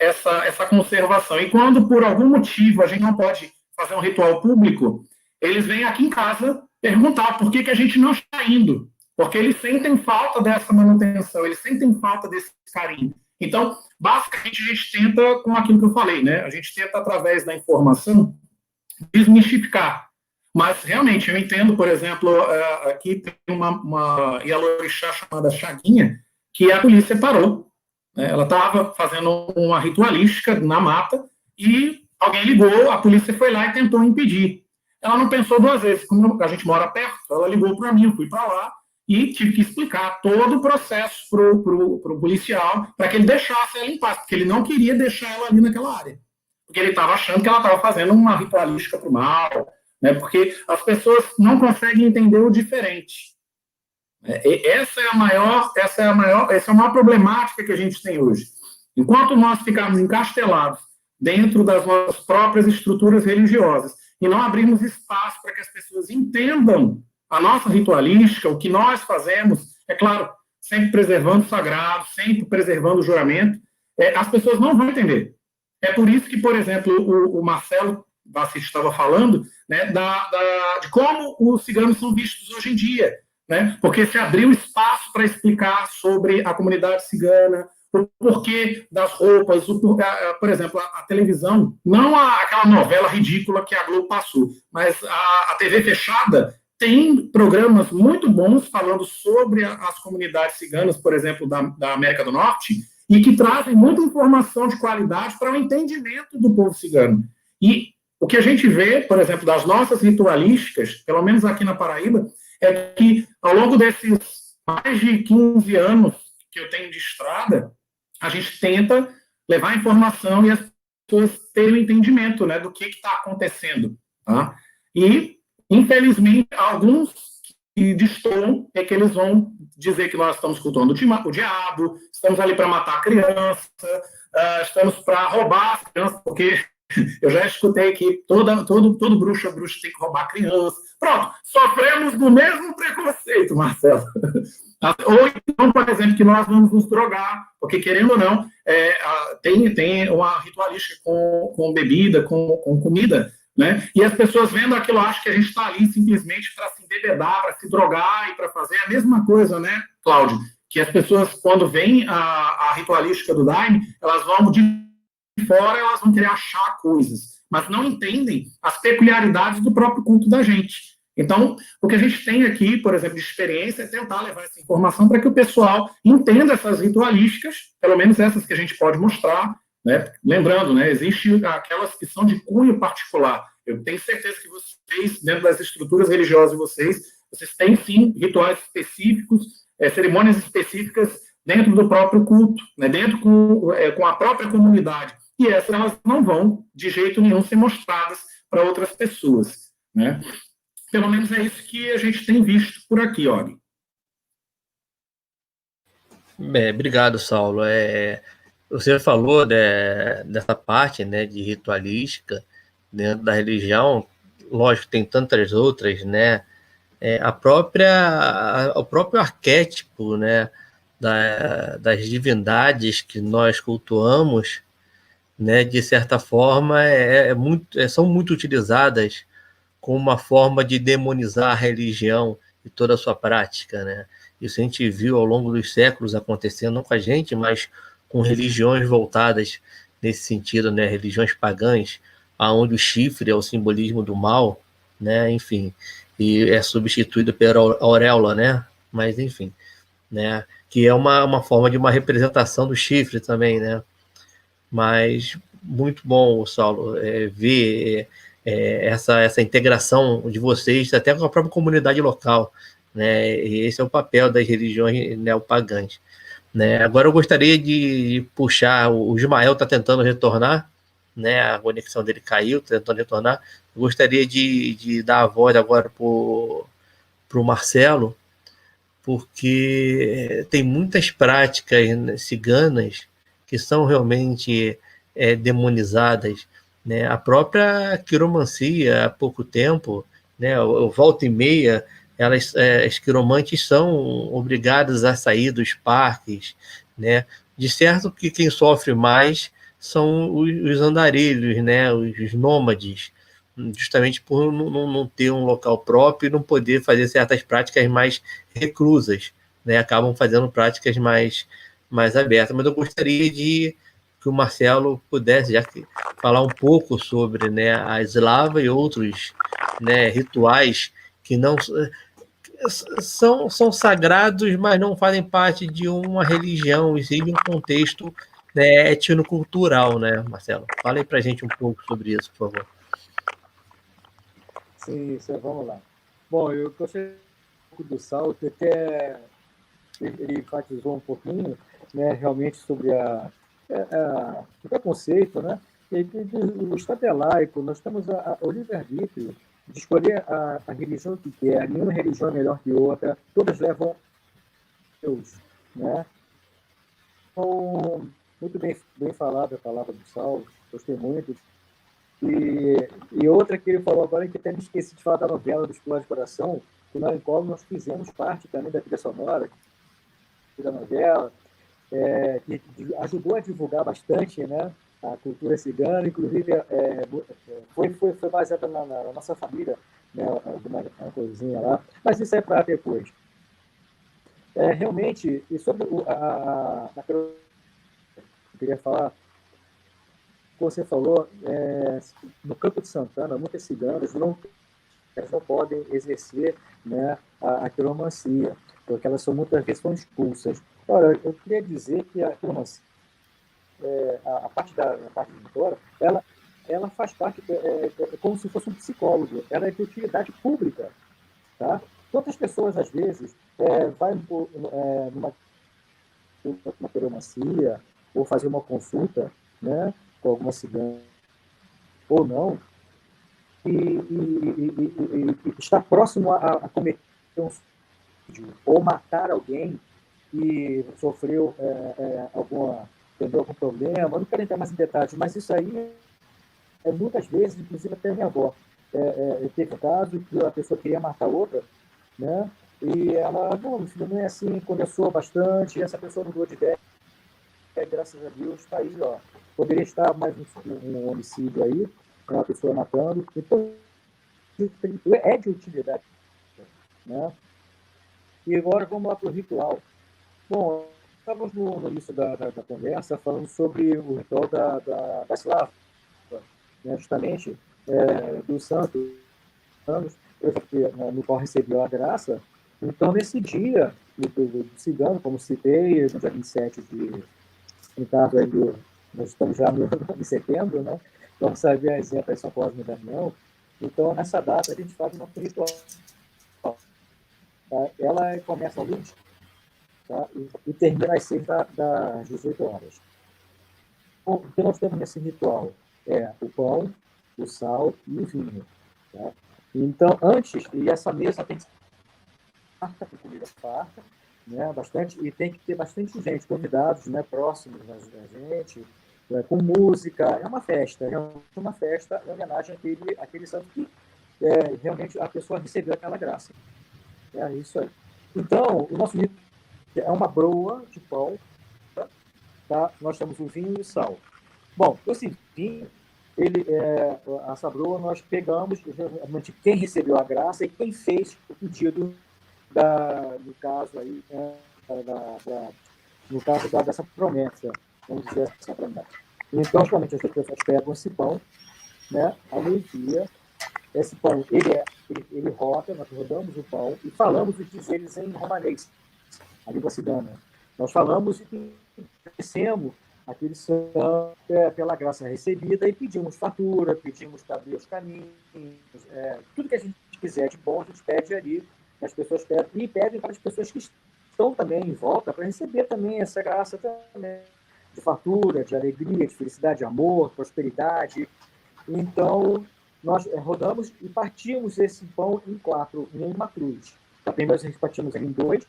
essa conservação. E quando, por algum motivo, a gente não pode fazer um ritual público, eles vêm aqui em casa perguntar por que a gente não está indo. Porque eles sentem falta dessa manutenção, eles sentem falta desse carinho. Então, basicamente, a gente tenta, com aquilo que eu falei, né? A gente tenta, através da informação, desmistificar. Mas, realmente, eu entendo, por exemplo, aqui tem uma Ialorixá chamada Chaguinha, que a polícia parou. Né? Ela estava fazendo uma ritualística na mata e alguém ligou, a polícia foi lá e tentou impedir. Ela não pensou duas vezes. Como a gente mora perto, ela ligou para mim, eu fui para lá, e tive que explicar todo o processo para o policial, para que ele deixasse ela em paz, porque ele não queria deixar ela ali naquela área. Porque ele estava achando que ela estava fazendo uma ritualística para o mal, né? Porque as pessoas não conseguem entender o diferente. Essa é a maior problemática que a gente tem hoje. Enquanto nós ficarmos encastelados dentro das nossas próprias estruturas religiosas e não abrirmos espaço para que as pessoas entendam a nossa ritualística, o que nós fazemos, é claro, sempre preservando o sagrado, sempre preservando o juramento, as pessoas não vão entender. É por isso que, por exemplo, o Marcelo Bassit estava falando, né, de como os ciganos são vistos hoje em dia, né, porque se abriu espaço para explicar sobre a comunidade cigana, o porquê das roupas, por exemplo, a televisão, não aquela novela ridícula que a Globo passou, mas a TV fechada tem programas muito bons falando sobre as comunidades ciganas, por exemplo, da América do Norte, e que trazem muita informação de qualidade para o entendimento do povo cigano. E o que a gente vê, por exemplo, das nossas ritualísticas, pelo menos aqui na Paraíba, é que ao longo desses mais de 15 anos que eu tenho de estrada, a gente tenta levar informação e as pessoas terem o entendimento, né, do que está acontecendo. Tá? E infelizmente, alguns que destoam é que eles vão dizer que nós estamos cultuando o diabo, estamos ali para matar a criança, estamos para roubar as crianças, porque eu já escutei que todo bruxo tem que roubar a criança. Pronto, sofremos do mesmo preconceito, Marcelo. Ou então, por exemplo, que nós vamos nos drogar, porque, querendo ou não, tem uma ritualística com bebida, com comida, né? E as pessoas vendo aquilo acham que a gente está ali simplesmente para se embebedar, para se drogar e para fazer a mesma coisa, né, Cláudio? Que as pessoas, quando veem a ritualística do Daime, elas vão de fora, elas vão querer achar coisas, mas não entendem as peculiaridades do próprio culto da gente. Então, o que a gente tem aqui, por exemplo, de experiência, é tentar levar essa informação para que o pessoal entenda essas ritualísticas, pelo menos essas que a gente pode mostrar, né? Lembrando, né, existem aquelas que são de cunho particular. Eu tenho certeza que vocês, dentro das estruturas religiosas de vocês têm, sim, rituais específicos, cerimônias específicas dentro do próprio culto, né, dentro com a própria comunidade. E essas elas não vão, de jeito nenhum, ser mostradas para outras pessoas. Né? Pelo menos é isso que a gente tem visto por aqui, Og. Obrigado, Saulo. Você falou dessa parte, né, de ritualística dentro da religião. lógico, tem tantas outras, né? O próprio arquétipo, né, das divindades que nós cultuamos, né, de certa forma, são muito utilizadas como uma forma de demonizar a religião e toda a sua prática, né? Isso a gente viu ao longo dos séculos acontecendo, não com a gente, mas com religiões voltadas nesse sentido, né? Religiões pagãs, aonde o chifre é o simbolismo do mal, né? Enfim, e é substituído pela auréola, né? Mas, enfim, né? Que é uma forma de uma representação do chifre também, né? Mas muito bom, Saulo, ver essa integração de vocês até com a própria comunidade local, né? E esse é o papel das religiões neopagãs, né? Agora eu gostaria de puxar, o Ismael está tentando retornar, né? A conexão dele caiu, tá tentando retornar. Eu gostaria de dar a voz agora para o Marcelo, porque tem muitas práticas ciganas que são realmente demonizadas, né? A própria quiromancia, há pouco tempo, né? O volta e meia, as quiromantes são obrigadas a sair dos parques, né? De certo que quem sofre mais são os andarilhos, né? Os nômades, justamente por não ter um local próprio e não poder fazer certas práticas mais reclusas, né? Acabam fazendo práticas mais abertas. Mas eu gostaria que o Marcelo pudesse já falar um pouco sobre, né, a eslava e outros, né, rituais que não são sagrados, mas não fazem parte de uma religião e sim de um contexto, né, etnocultural, né, Marcelo? Fala aí para a gente um pouco sobre isso, por favor. Sim, vamos lá. Bom, eu gostei um pouco do Saulo, que até ele enfatizou um pouquinho, né, realmente sobre o preconceito, né? O Estado é laico, nós temos o livre-arbítrio de escolher a religião que quer, nenhuma religião é melhor que outra, todas levam a Deus, né? Então, muito bem falado a palavra do Saulo, gostei muito. E outra que ele falou agora, que até me esqueci de falar da novela do Explorar de Coração, que na qual nós fizemos parte também da trilha sonora da novela, que ajudou a divulgar bastante, né, a cultura cigana, inclusive foi baseada na nossa família, né, uma coisinha lá, mas isso é para depois. Realmente, e sobre eu queria falar, como você falou, no Campo de Santana, muitas ciganas não podem exercer, né, a quiromancia, porque elas muitas vezes são expulsas. Ora, eu queria dizer que a quiromancia, a parte de fora, ela faz parte, como se fosse um psicólogo, ela é de utilidade pública. Tá? Quantas pessoas, às vezes, vai numa quiromancia ou fazer uma consulta, né, com alguma cigana, ou não, e está próximo a cometer um suicídio ou matar alguém que sofreu teve algum problema, não quero entrar mais em detalhes, mas isso aí muitas vezes, inclusive até minha avó, teve um caso que a pessoa queria matar outra, né? E ela, não, meu filho, não é assim, conversou bastante, essa pessoa mudou de ideia, graças a Deus, está aí, ó. Poderia estar mais um homicídio aí, uma pessoa matando, então é de utilidade, né? E agora vamos lá para o ritual. Bom, estávamos no início da conversa falando sobre o ritual da eslava, né? Justamente dos santos anos, no qual recebeu a graça. Então, nesse dia do cigano, como citei, no dia 27 no caso aí nós estamos já em setembro, né? Então, saber as etapas São Cosme e Damião. Então, nessa data, a gente faz o nosso ritual. Tá? Ela começa às 20, tá? E termina às 6 das 18 horas. O que nós temos nesse ritual é o pão, o sal e o vinho. Tá? Então, antes, e essa mesa tem que ser farta, com comida farta, né? Bastante, e tem que ter bastante gente, convidados, né, próximos da gente, com música. É uma festa em homenagem àquele santo que realmente a pessoa recebeu aquela graça. É isso aí. Então, o nosso rito é uma broa de pão, tá? Nós temos o vinho e o sal. Bom, esse vinho, essa broa, nós pegamos realmente quem recebeu a graça e quem fez o pedido no caso aí, no caso dessa promessa, vamos dizer essa promessa. Então, realmente, as pessoas pegam esse pão, né, ao meio-dia. Esse pão, ele roda, nós rodamos o pão e falamos os dizeres em romanês, a língua cigana. Nós falamos e agradecemos aquele santo pela graça recebida e pedimos fartura, pedimos para abrir os caminhos, tudo que a gente quiser de bom, a gente pede ali, as pessoas pedem, e pedem para as pessoas que estão também em volta para receber também essa graça também, de fartura, de alegria, de felicidade, de amor, prosperidade. Então, nós rodamos e partimos esse pão em 4, em uma cruz. Então, primeiro nós partimos em 2,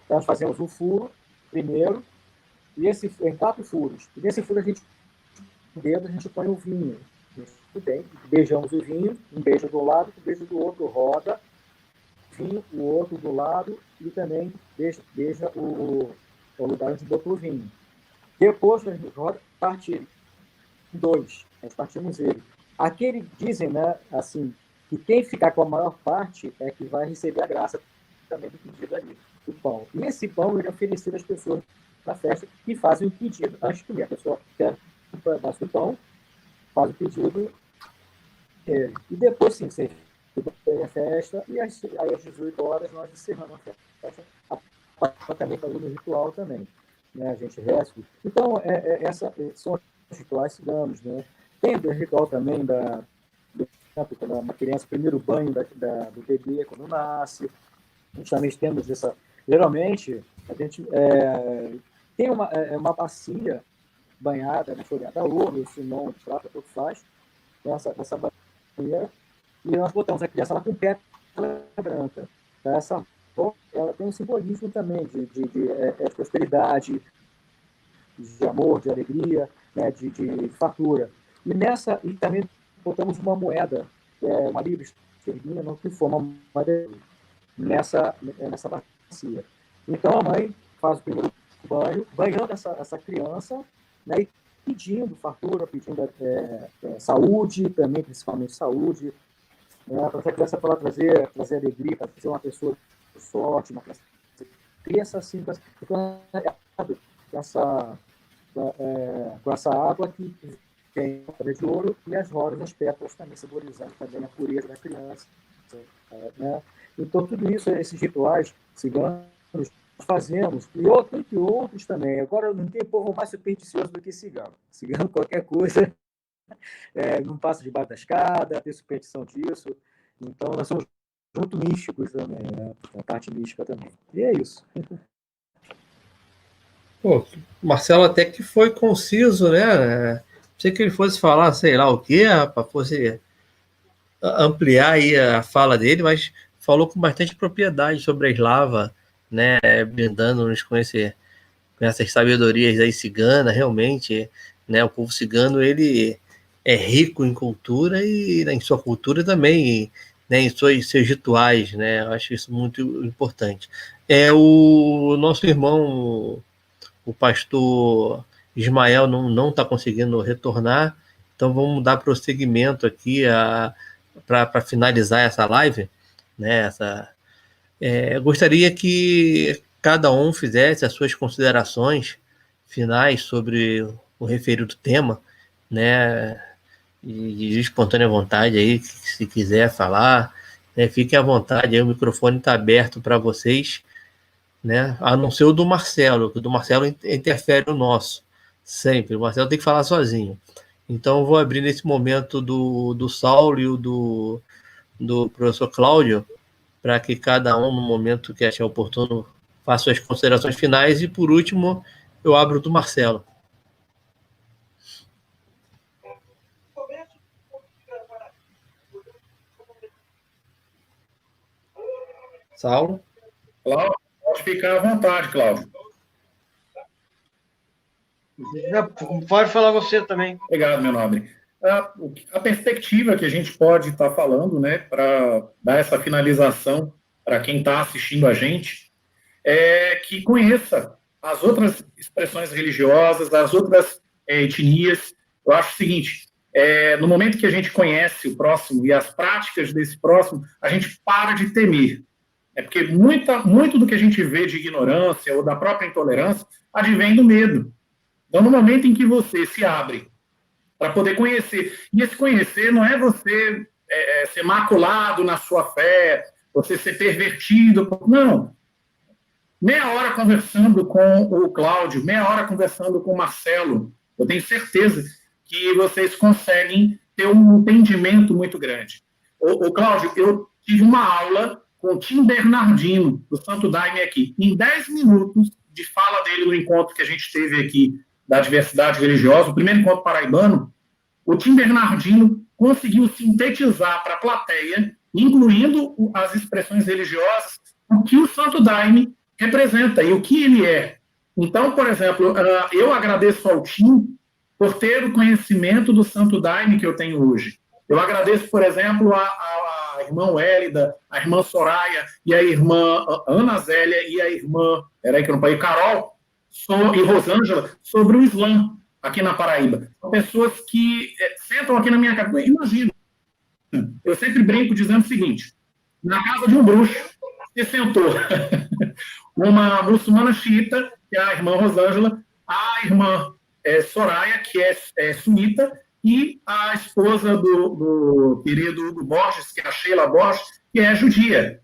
nós fazemos um furo primeiro, e em 4 furos. E nesse furo a gente põe o vinho. Muito bem, beijamos o vinho, um beijo do lado, um beijo do outro, roda, vinho, o outro do lado, e também beija o lugar onde botou o vinho. Depois a gente roda, parte ele. 2, nós partimos ele. Aquele dizem, né, assim, que quem ficar com a maior parte é que vai receber a graça também do pedido ali, do pão. E esse pão ele é oferecido às pessoas na festa que fazem o pedido antes de comer. A pessoa quer um pedaço do pão, faz o pedido, e depois sim, você tem a festa, e aí às 18 horas nós encerramos a festa. Também fazendo o ritual também. Né? A gente reza. Então, são os rituais ciganos, né? Tem o ritual também quando uma criança, o primeiro banho do bebê quando nasce. Justamente temos essa. Geralmente, a gente tem uma bacia banhada, folhada a ouro, esse não prata, tudo faz, essa bacia, e nós botamos a criança lá com pétala branca. Essa ela tem um simbolismo também de prosperidade, de amor, de alegria, né, de fartura. E também botamos uma moeda, uma libra esterlina, que for uma moeda nessa bacia. Então a mãe faz o primeiro banho, banhando essa criança, né, e pedindo fartura, pedindo saúde, também, principalmente saúde, né, para essa criança para trazer alegria, para ser uma pessoa de sorte, uma criança assim, com essa água que tem a de ouro e as rodas das pétalas também simbolizando também a pureza da criança. Né? Então, tudo isso, esses rituais ciganos, nós fazemos, e outros também. Agora, não tem povo mais supersticioso do que cigano. Cigano, qualquer coisa, não passa debaixo da escada, tem superstição disso. Então, nós somos muito místicos também, né? A parte mística também. E é isso. Pô, Marcelo até que foi conciso, né? Sei que ele fosse falar, sei lá o quê, para fosse ampliar aí a fala dele, mas falou com bastante propriedade sobre a eslava, né? Brindando-nos com essas sabedorias aí cigana, realmente, né? O povo cigano, ele é rico em cultura e em sua cultura também, né? Em seus rituais, né? Eu acho isso muito importante. O nosso irmão, o pastor Ismael, não está conseguindo retornar, então vamos dar prosseguimento aqui para finalizar essa live, né? Gostaria que cada um fizesse as suas considerações finais sobre o referido tema, né? E de espontânea vontade aí, se quiser falar, né? Fiquem à vontade, aí o microfone está aberto para vocês, né? A não ser o do Marcelo, que o do Marcelo interfere o nosso, sempre. O Marcelo tem que falar sozinho. Então, eu vou abrir nesse momento do Saulo e o do professor Cláudio, para que cada um, no momento que achar oportuno, faça suas considerações finais. E, por último, eu abro do Marcelo. Saulo? Cláudio, pode ficar à vontade, Cláudio. Pode falar você também. Obrigado, meu nobre. a perspectiva que a gente pode estar falando, né, para dar essa finalização para quem está assistindo a gente, é que conheça as outras expressões religiosas, as outras etnias. Eu acho o seguinte, no momento que a gente conhece o próximo e as práticas desse próximo, a gente para de temer. Porque muito do que a gente vê de ignorância ou da própria intolerância advém do medo. Então, no momento em que você se abre para poder conhecer, e esse conhecer não é você ser maculado na sua fé, você ser pervertido, não. Meia hora conversando com o Cláudio, meia hora conversando com o Marcelo, eu tenho certeza que vocês conseguem ter um entendimento muito grande. O Cláudio, eu tive uma aula com o Tim Bernardino, do Santo Daime aqui. Em 10 minutos de fala dele no encontro que a gente teve aqui da diversidade religiosa, o primeiro encontro paraibano, o Tim Bernardino conseguiu sintetizar para a plateia, incluindo as expressões religiosas, o que o Santo Daime representa e o que ele é. Então, por exemplo, eu agradeço ao Tim por ter o conhecimento do Santo Daime que eu tenho hoje. Eu agradeço, por exemplo, a irmã Wélida, a irmã Soraya e a irmã Ana Zélia e a irmã Carol e Rosângela sobre o Islã aqui na Paraíba. São pessoas que sentam aqui na minha casa. Imagina, eu sempre brinco dizendo o seguinte, na casa de um bruxo se sentou uma muçulmana xiita, que é a irmã Rosângela, a irmã Soraya, que é sunita, e a esposa do querido Hugo Borges, que é a Sheila Borges, que é judia.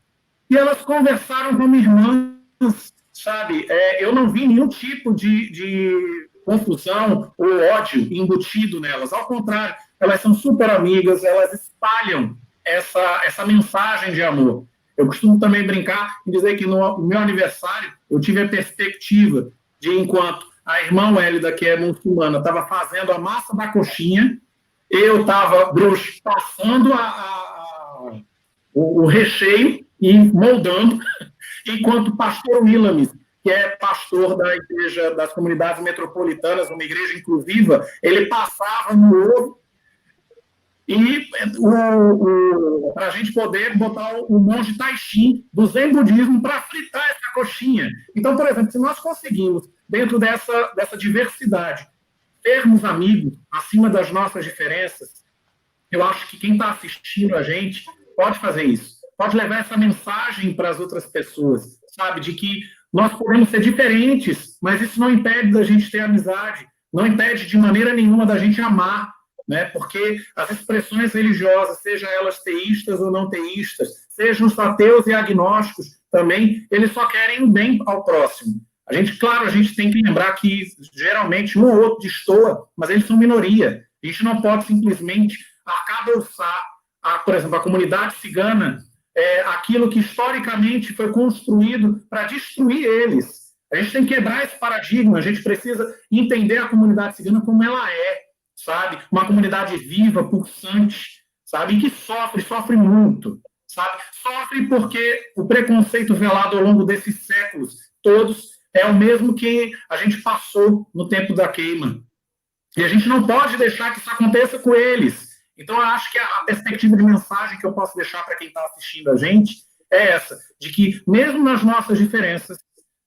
E elas conversaram como irmãs, sabe? Eu não vi nenhum tipo de confusão ou ódio embutido nelas. Ao contrário, elas são super amigas, elas espalham essa mensagem de amor. Eu costumo também brincar e dizer que no meu aniversário eu tive a perspectiva de, enquanto a irmã Wélida, que é muçulmana, estava fazendo a massa da coxinha, eu estava passando o recheio e moldando, enquanto o pastor Willamis, que é pastor da igreja das comunidades metropolitanas, uma igreja inclusiva, ele passava no ovo e para a gente poder botar o monge Taixin do Zen Budismo para fritar essa coxinha. Então, por exemplo, se nós conseguimos, dentro dessa diversidade, termos amigos acima das nossas diferenças, eu acho que quem está assistindo a gente pode fazer isso. Pode levar essa mensagem para as outras pessoas, sabe? De que nós podemos ser diferentes, mas isso não impede da gente ter amizade, não impede de maneira nenhuma da gente amar, né? Porque as expressões religiosas, sejam elas teístas ou não teístas, sejam os ateus e agnósticos também, eles só querem o bem ao próximo. A gente tem que lembrar que, geralmente, um ou outro destoa, mas eles são minoria. A gente não pode simplesmente arcabouçar, por exemplo, a comunidade cigana, aquilo que historicamente foi construído para destruir eles. A gente tem que quebrar esse paradigma, a gente precisa entender a comunidade cigana como ela é, sabe? Uma comunidade viva, pulsante, sabe? E que sofre muito, sabe? Sofre porque o preconceito velado ao longo desses séculos todos é o mesmo que a gente passou no tempo da queima. E a gente não pode deixar que isso aconteça com eles. Então, eu acho que a perspectiva de mensagem que eu posso deixar para quem está assistindo a gente é essa, de que, mesmo nas nossas diferenças,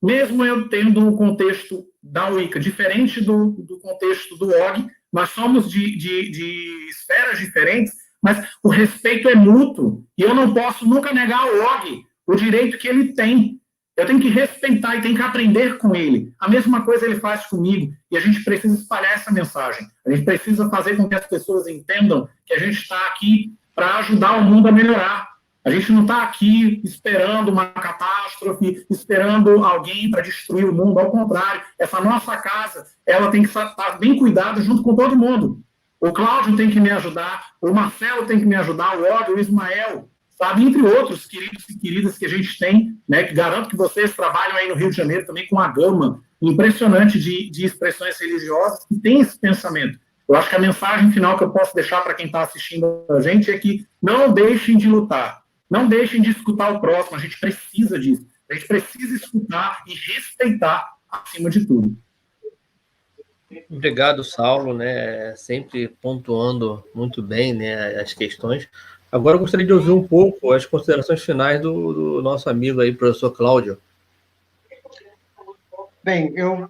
mesmo eu tendo um contexto da Wicca diferente do contexto do OG, nós somos de esferas diferentes, mas o respeito é mútuo, e eu não posso nunca negar ao OG o direito que ele tem. Eu tenho que respeitar e tenho que aprender com ele. A mesma coisa ele faz comigo. E a gente precisa espalhar essa mensagem. A gente precisa fazer com que as pessoas entendam que a gente está aqui para ajudar o mundo a melhorar. A gente não está aqui esperando uma catástrofe, esperando alguém para destruir o mundo. Ao contrário, essa nossa casa, ela tem que estar bem cuidada junto com todo mundo. O Cláudio tem que me ajudar, o Marcelo tem que me ajudar, o Ódio, o Ismael, sabe, entre outros queridos e queridas que a gente tem, né, que garanto que vocês trabalham aí no Rio de Janeiro também com uma gama impressionante de expressões religiosas que tem esse pensamento. Eu acho que a mensagem final que eu posso deixar para quem está assistindo a gente é que não deixem de lutar, não deixem de escutar o próximo, a gente precisa disso, a gente precisa escutar e respeitar acima de tudo. Obrigado, Saulo, né? Sempre pontuando muito bem, né, as questões. Agora eu gostaria de ouvir um pouco as considerações finais do nosso amigo aí, professor Cláudio. Bem, eu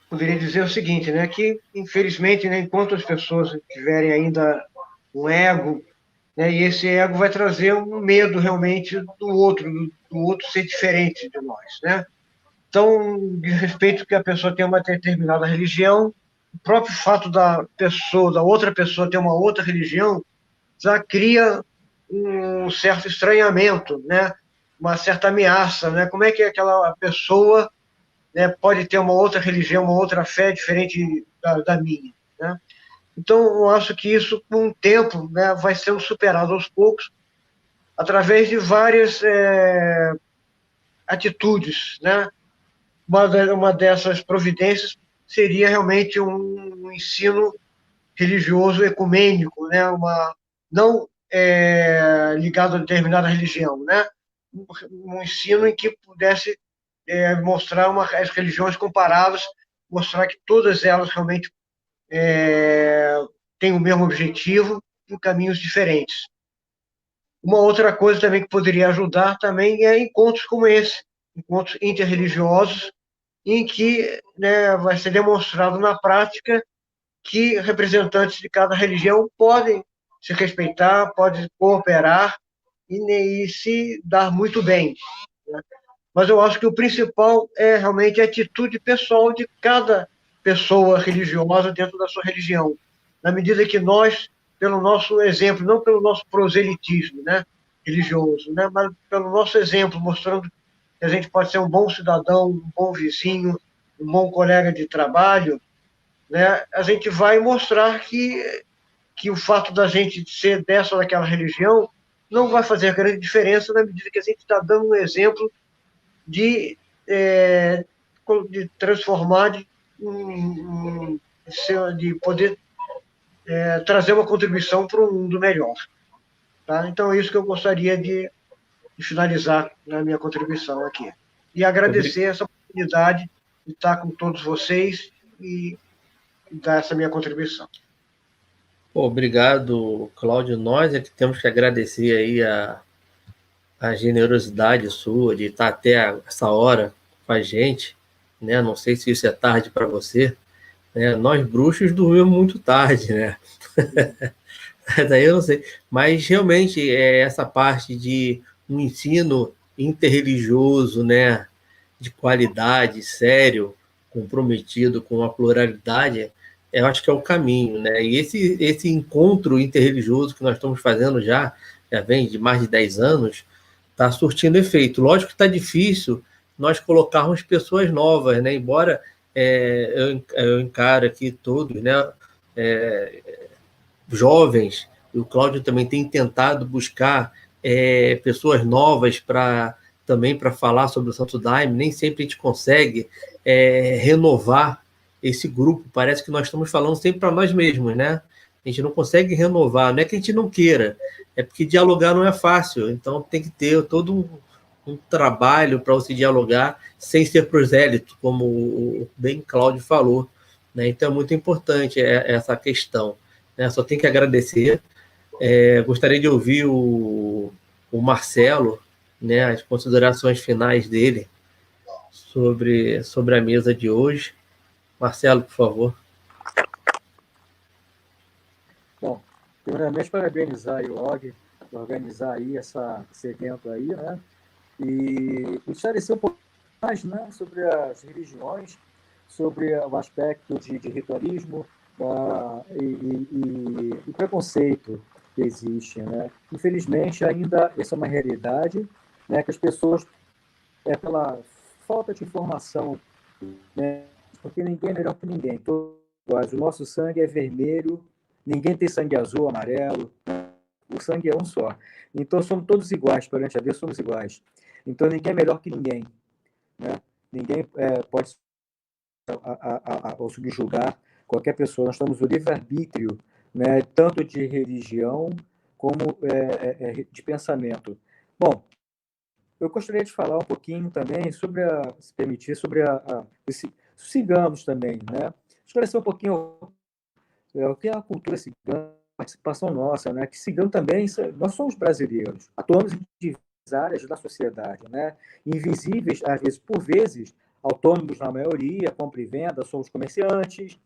poderia dizer o seguinte, né, que infelizmente, né, enquanto as pessoas tiverem ainda um ego, né, e esse ego vai trazer um medo realmente do outro ser diferente de nós, né? Então, de respeito que a pessoa tenha uma determinada religião, o próprio fato da pessoa, da outra pessoa ter uma outra religião, já cria um certo estranhamento, né? Uma certa ameaça, né? Como é que aquela pessoa, né, pode ter uma outra religião, uma outra fé diferente da minha, né? Então, eu acho que isso, com o tempo, né, vai sendo superado aos poucos, através de várias atitudes, né? Uma dessas providências seria realmente um ensino religioso ecumênico, né? Não ligado a determinada religião, né? Um ensino em que pudesse mostrar as religiões comparadas, mostrar que todas elas realmente têm o mesmo objetivo em caminhos diferentes. Uma outra coisa também que poderia ajudar também é encontros como esse, encontros interreligiosos, em que, né, vai ser demonstrado na prática que representantes de cada religião podem se respeitar, podem cooperar e se dar muito bem, né? Mas eu acho que o principal é realmente a atitude pessoal de cada pessoa religiosa dentro da sua religião. Na medida que nós, pelo nosso exemplo, não pelo nosso proselitismo, né, religioso, né, mas pelo nosso exemplo, mostrando que a gente pode ser um bom cidadão, um bom vizinho, um bom colega de trabalho, né, a gente vai mostrar que o fato da gente ser dessa ou daquela religião não vai fazer grande diferença na medida que a gente está dando um exemplo de, de transformar, de poder trazer uma contribuição para um mundo melhor. Tá? Então, é isso que eu gostaria de finalizar na minha contribuição aqui. E agradecer essa oportunidade de estar com todos vocês e dar essa minha contribuição. Obrigado, Cláudio. Nós é que temos que agradecer aí a generosidade sua de estar até essa hora com a gente, né? Não sei se isso é tarde para você, né? Nós bruxos dormimos muito tarde, né? Daí eu não sei, mas realmente essa parte de um ensino interreligioso, né, de qualidade, sério, comprometido com a pluralidade, eu acho que é o caminho, né? E esse encontro interreligioso que nós estamos fazendo já vem de mais de 10 anos, está surtindo efeito. Lógico que está difícil nós colocarmos pessoas novas, né? Embora eu encaro aqui todos, né? Jovens, e o Cláudio também tem tentado buscar pessoas novas também para falar sobre o Santo Daime. Nem sempre a gente consegue renovar esse grupo. Parece que nós estamos falando sempre para nós mesmos, né? A gente não consegue renovar. Não é que a gente não queira, é porque dialogar não é fácil. Então tem que ter todo um trabalho para você dialogar sem ser prosélito, como o bem Cláudio falou, né? Então é muito importante essa questão, né? Só tenho que agradecer. Gostaria de ouvir o Marcelo, né, as considerações finais dele sobre a mesa de hoje. Marcelo, por favor. Bom, primeiramente, parabenizar o Og por organizar aí esse evento aí, né? E esclarecer um pouco mais, né, sobre as religiões, sobre o aspecto de ritualismo e o preconceito que existe, né? Infelizmente, ainda essa é uma realidade, né, que as pessoas, pela falta de informação, né, porque ninguém é melhor que ninguém. Todos, o nosso sangue é vermelho, ninguém tem sangue azul, amarelo, o sangue é um só. Então, somos todos iguais, perante a Deus somos iguais. Então, ninguém é melhor que ninguém, né? Ninguém pode subjugar qualquer pessoa. Nós temos o livre-arbítrio, né, tanto de religião como de pensamento. Bom, eu gostaria de falar um pouquinho também sobre se permitir, ciganos também, né? Esclarecer um pouquinho o que é a cultura cigana, participação nossa, né? Que cigano também, nós somos brasileiros, atuamos em diversas áreas da sociedade, né? Invisíveis, às vezes, por vezes, autônomos na maioria, compra e venda, somos comerciantes,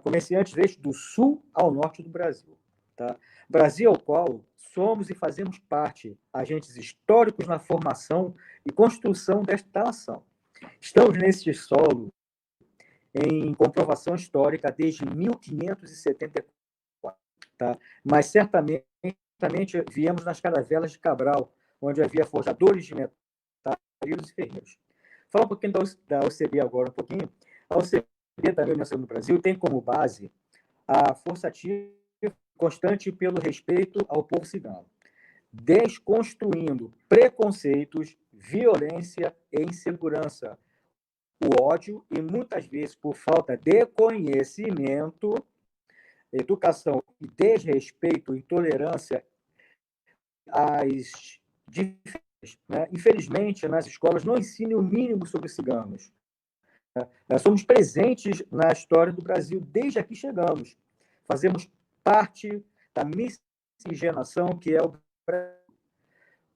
comerciantes desde do sul ao norte do Brasil. Tá? Brasil ao qual somos e fazemos parte, agentes históricos na formação e construção desta nação. Estamos nesse solo em comprovação histórica desde 1574, tá? Mas certamente viemos nas caravelas de Cabral, onde havia forjadores de metais, e ferreiros. Falar um pouquinho da OCB agora, um pouquinho. A OCB da Organização do Brasil tem como base a força ativa constante pelo respeito ao povo cigano, desconstruindo preconceitos, violência e insegurança, o ódio e, muitas vezes, por falta de conhecimento, educação e desrespeito, intolerância às diferenças. Né? Infelizmente, nas escolas não ensinam o mínimo sobre os ciganos. Nós somos presentes na história do Brasil desde aqui chegamos. Fazemos parte da miscigenação que é o Brasil.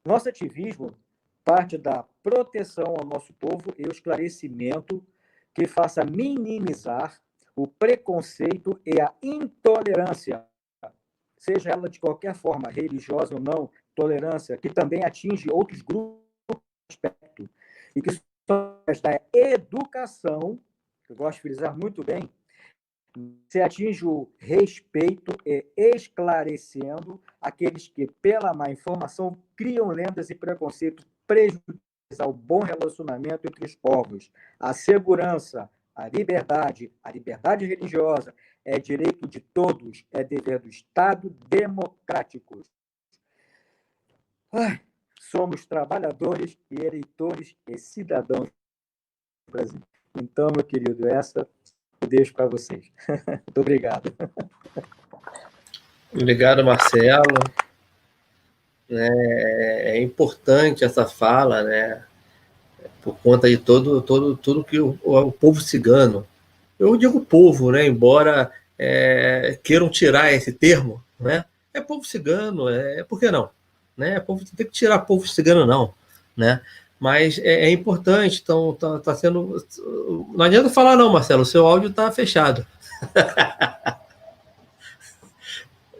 Nosso ativismo parte da proteção ao nosso povo e o esclarecimento que faça minimizar o preconceito e a intolerância, seja ela de qualquer forma, religiosa ou não, tolerância, que também atinge outros grupos de aspecto, e que só da educação, que eu gosto de frisar muito bem, se atinge o respeito e esclarecendo aqueles que, pela má informação, criam lendas e preconceitos prejudiciais ao bom relacionamento entre os povos. A segurança, a liberdade religiosa é direito de todos, é dever do Estado democrático. Somos trabalhadores e eleitores e cidadãos do Brasil. Então, meu querido, essa eu deixo para vocês. Muito obrigado. Obrigado, Marcelo. É importante essa fala, né? Por conta de tudo que o povo cigano, eu digo povo, né? Embora queiram tirar esse termo, né? É povo cigano, por que não? Né? Tem que tirar povo cigano, não, né? Mas é importante, então tá sendo. Não adianta falar, não, Marcelo, o seu áudio está fechado.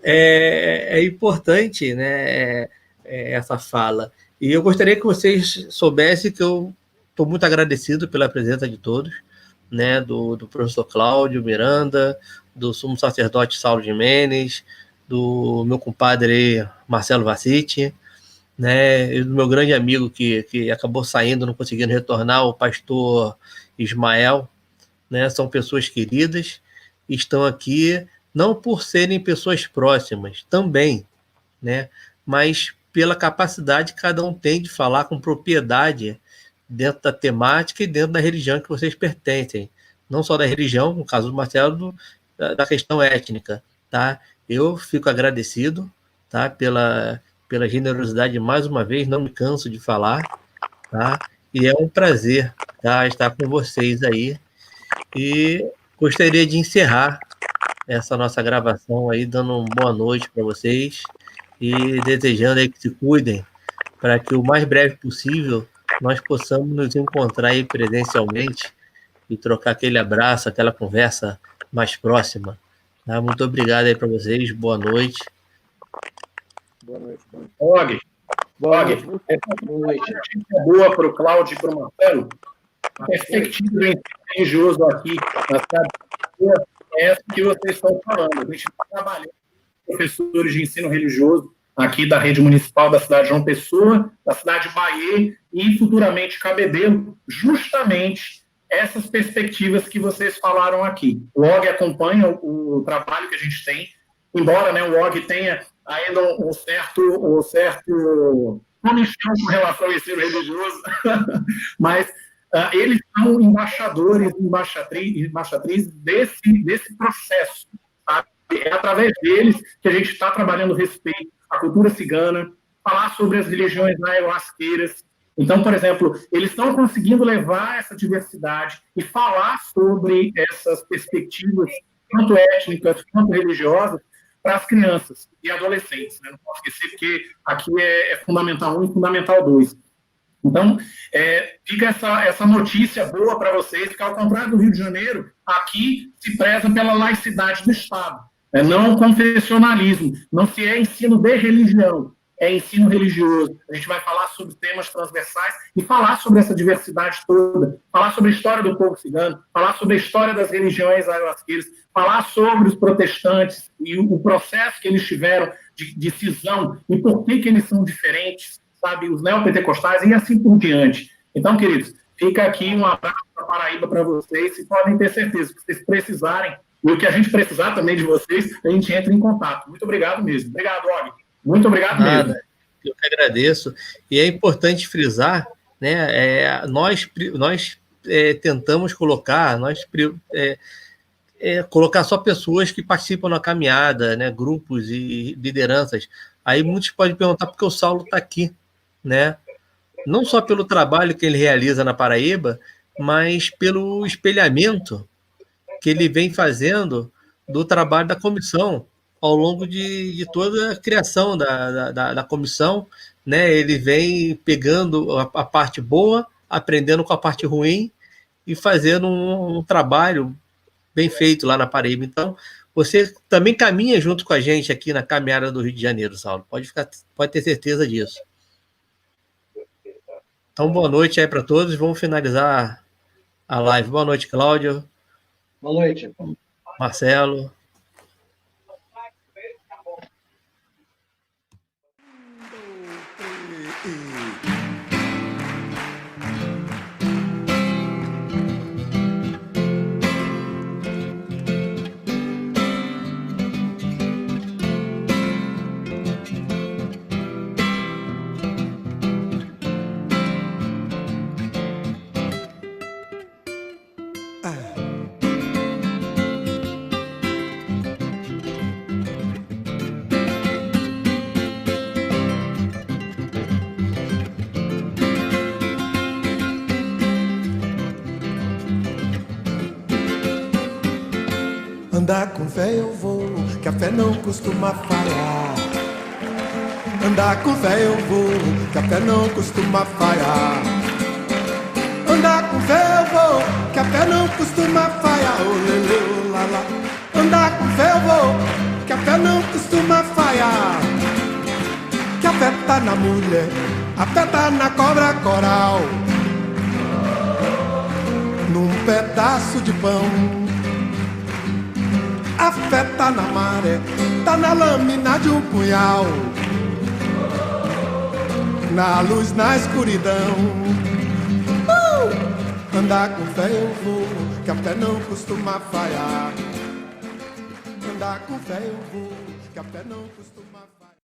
É importante, né, essa fala. E eu gostaria que vocês soubessem que eu estou muito agradecido pela presença de todos, né, do professor Cláudio Miranda, do sumo sacerdote Saulo Gimenez, do meu compadre Marcelo Vassiti, né, e do meu grande amigo que acabou saindo, não conseguindo retornar, o pastor Ismael, né, são pessoas queridas, estão aqui não por serem pessoas próximas, também, né, mas pela capacidade que cada um tem de falar com propriedade dentro da temática e dentro da religião que vocês pertencem, não só da religião, no caso do Marcelo, da questão étnica, tá? Eu fico agradecido, tá, pela generosidade mais uma vez, não me canso de falar, tá? E é um prazer, tá, estar com vocês aí. E gostaria de encerrar essa nossa gravação aí, dando uma boa noite para vocês e desejando aí que se cuidem para que o mais breve possível nós possamos nos encontrar aí presencialmente e trocar aquele abraço, aquela conversa mais próxima. Tá? Muito obrigado aí para vocês, boa noite. Boa noite. Og, é boa para o Cláudio e para o Marcelo. A perspectiva do ensino religioso aqui na cidade é essa que vocês estão falando. A gente está trabalhando com professores de ensino religioso aqui da rede municipal da cidade de João Pessoa, da cidade de Bahia e futuramente Cabedelo, justamente essas perspectivas que vocês falaram aqui. O Og acompanha o trabalho que a gente tem, embora, né, o Og tenha ainda um certo comichão com relação ao ensino religioso, mas eles são embaixadores e embaixatrizes desse processo. Sabe? É através deles que a gente está trabalhando respeito à cultura cigana, falar sobre as religiões ayahuasqueiras, Então, por exemplo, eles estão conseguindo levar essa diversidade e falar sobre essas perspectivas, tanto étnicas quanto religiosas, para as crianças e adolescentes, né? Não posso esquecer, porque aqui é Fundamental 1 e Fundamental 2. Então, fica essa notícia boa para vocês, que ao contrário do Rio de Janeiro, aqui se preza pela laicidade do Estado, não o confessionalismo, não se é ensino de religião, é ensino religioso. A gente vai falar sobre temas transversais e falar sobre essa diversidade toda, falar sobre a história do povo cigano, falar sobre a história das religiões ayahuasqueiras, falar sobre os protestantes e o processo que eles tiveram de cisão e por que eles são diferentes, sabe, os neopentecostais e assim por diante. Então, queridos, fica aqui um abraço da Paraíba para vocês e podem ter certeza que vocês precisarem, e o que a gente precisar também de vocês, a gente entra em contato. Muito obrigado mesmo. Obrigado, Og. Muito obrigado mesmo. Eu que agradeço. E é importante frisar, né, nós tentamos colocar, colocar só pessoas que participam na caminhada, né, grupos e lideranças. Aí muitos podem perguntar por que o Saulo está aqui, né? Não só pelo trabalho que ele realiza na Paraíba, mas pelo espelhamento que ele vem fazendo do trabalho da comissão ao longo de toda a criação da comissão, né? Ele vem pegando a parte boa, aprendendo com a parte ruim e fazendo um trabalho bem feito lá na Paraíba. Então, você também caminha junto com a gente aqui na caminhada do Rio de Janeiro, Saulo. Pode ter certeza disso. Então, boa noite aí para todos. Vamos finalizar a live. Boa noite, Cláudio. Boa noite. Marcelo. Andar com fé eu vou, que a fé não costuma falhar. Andar com fé eu vou, que a fé não costuma falhar. Andar com fé eu vou, que a fé não costuma falhar. Oh, lele, oh, lá, lá. Andar com fé eu vou, que a fé não costuma falhar. Que a fé tá na mulher, a fé tá na cobra coral, num pedaço de pão. A fé tá na maré, tá na lâmina de um punhal, na luz, na escuridão. Andar com fé eu vou, que a fé não costuma falhar. Andar com fé eu vou, que a fé não costuma falhar.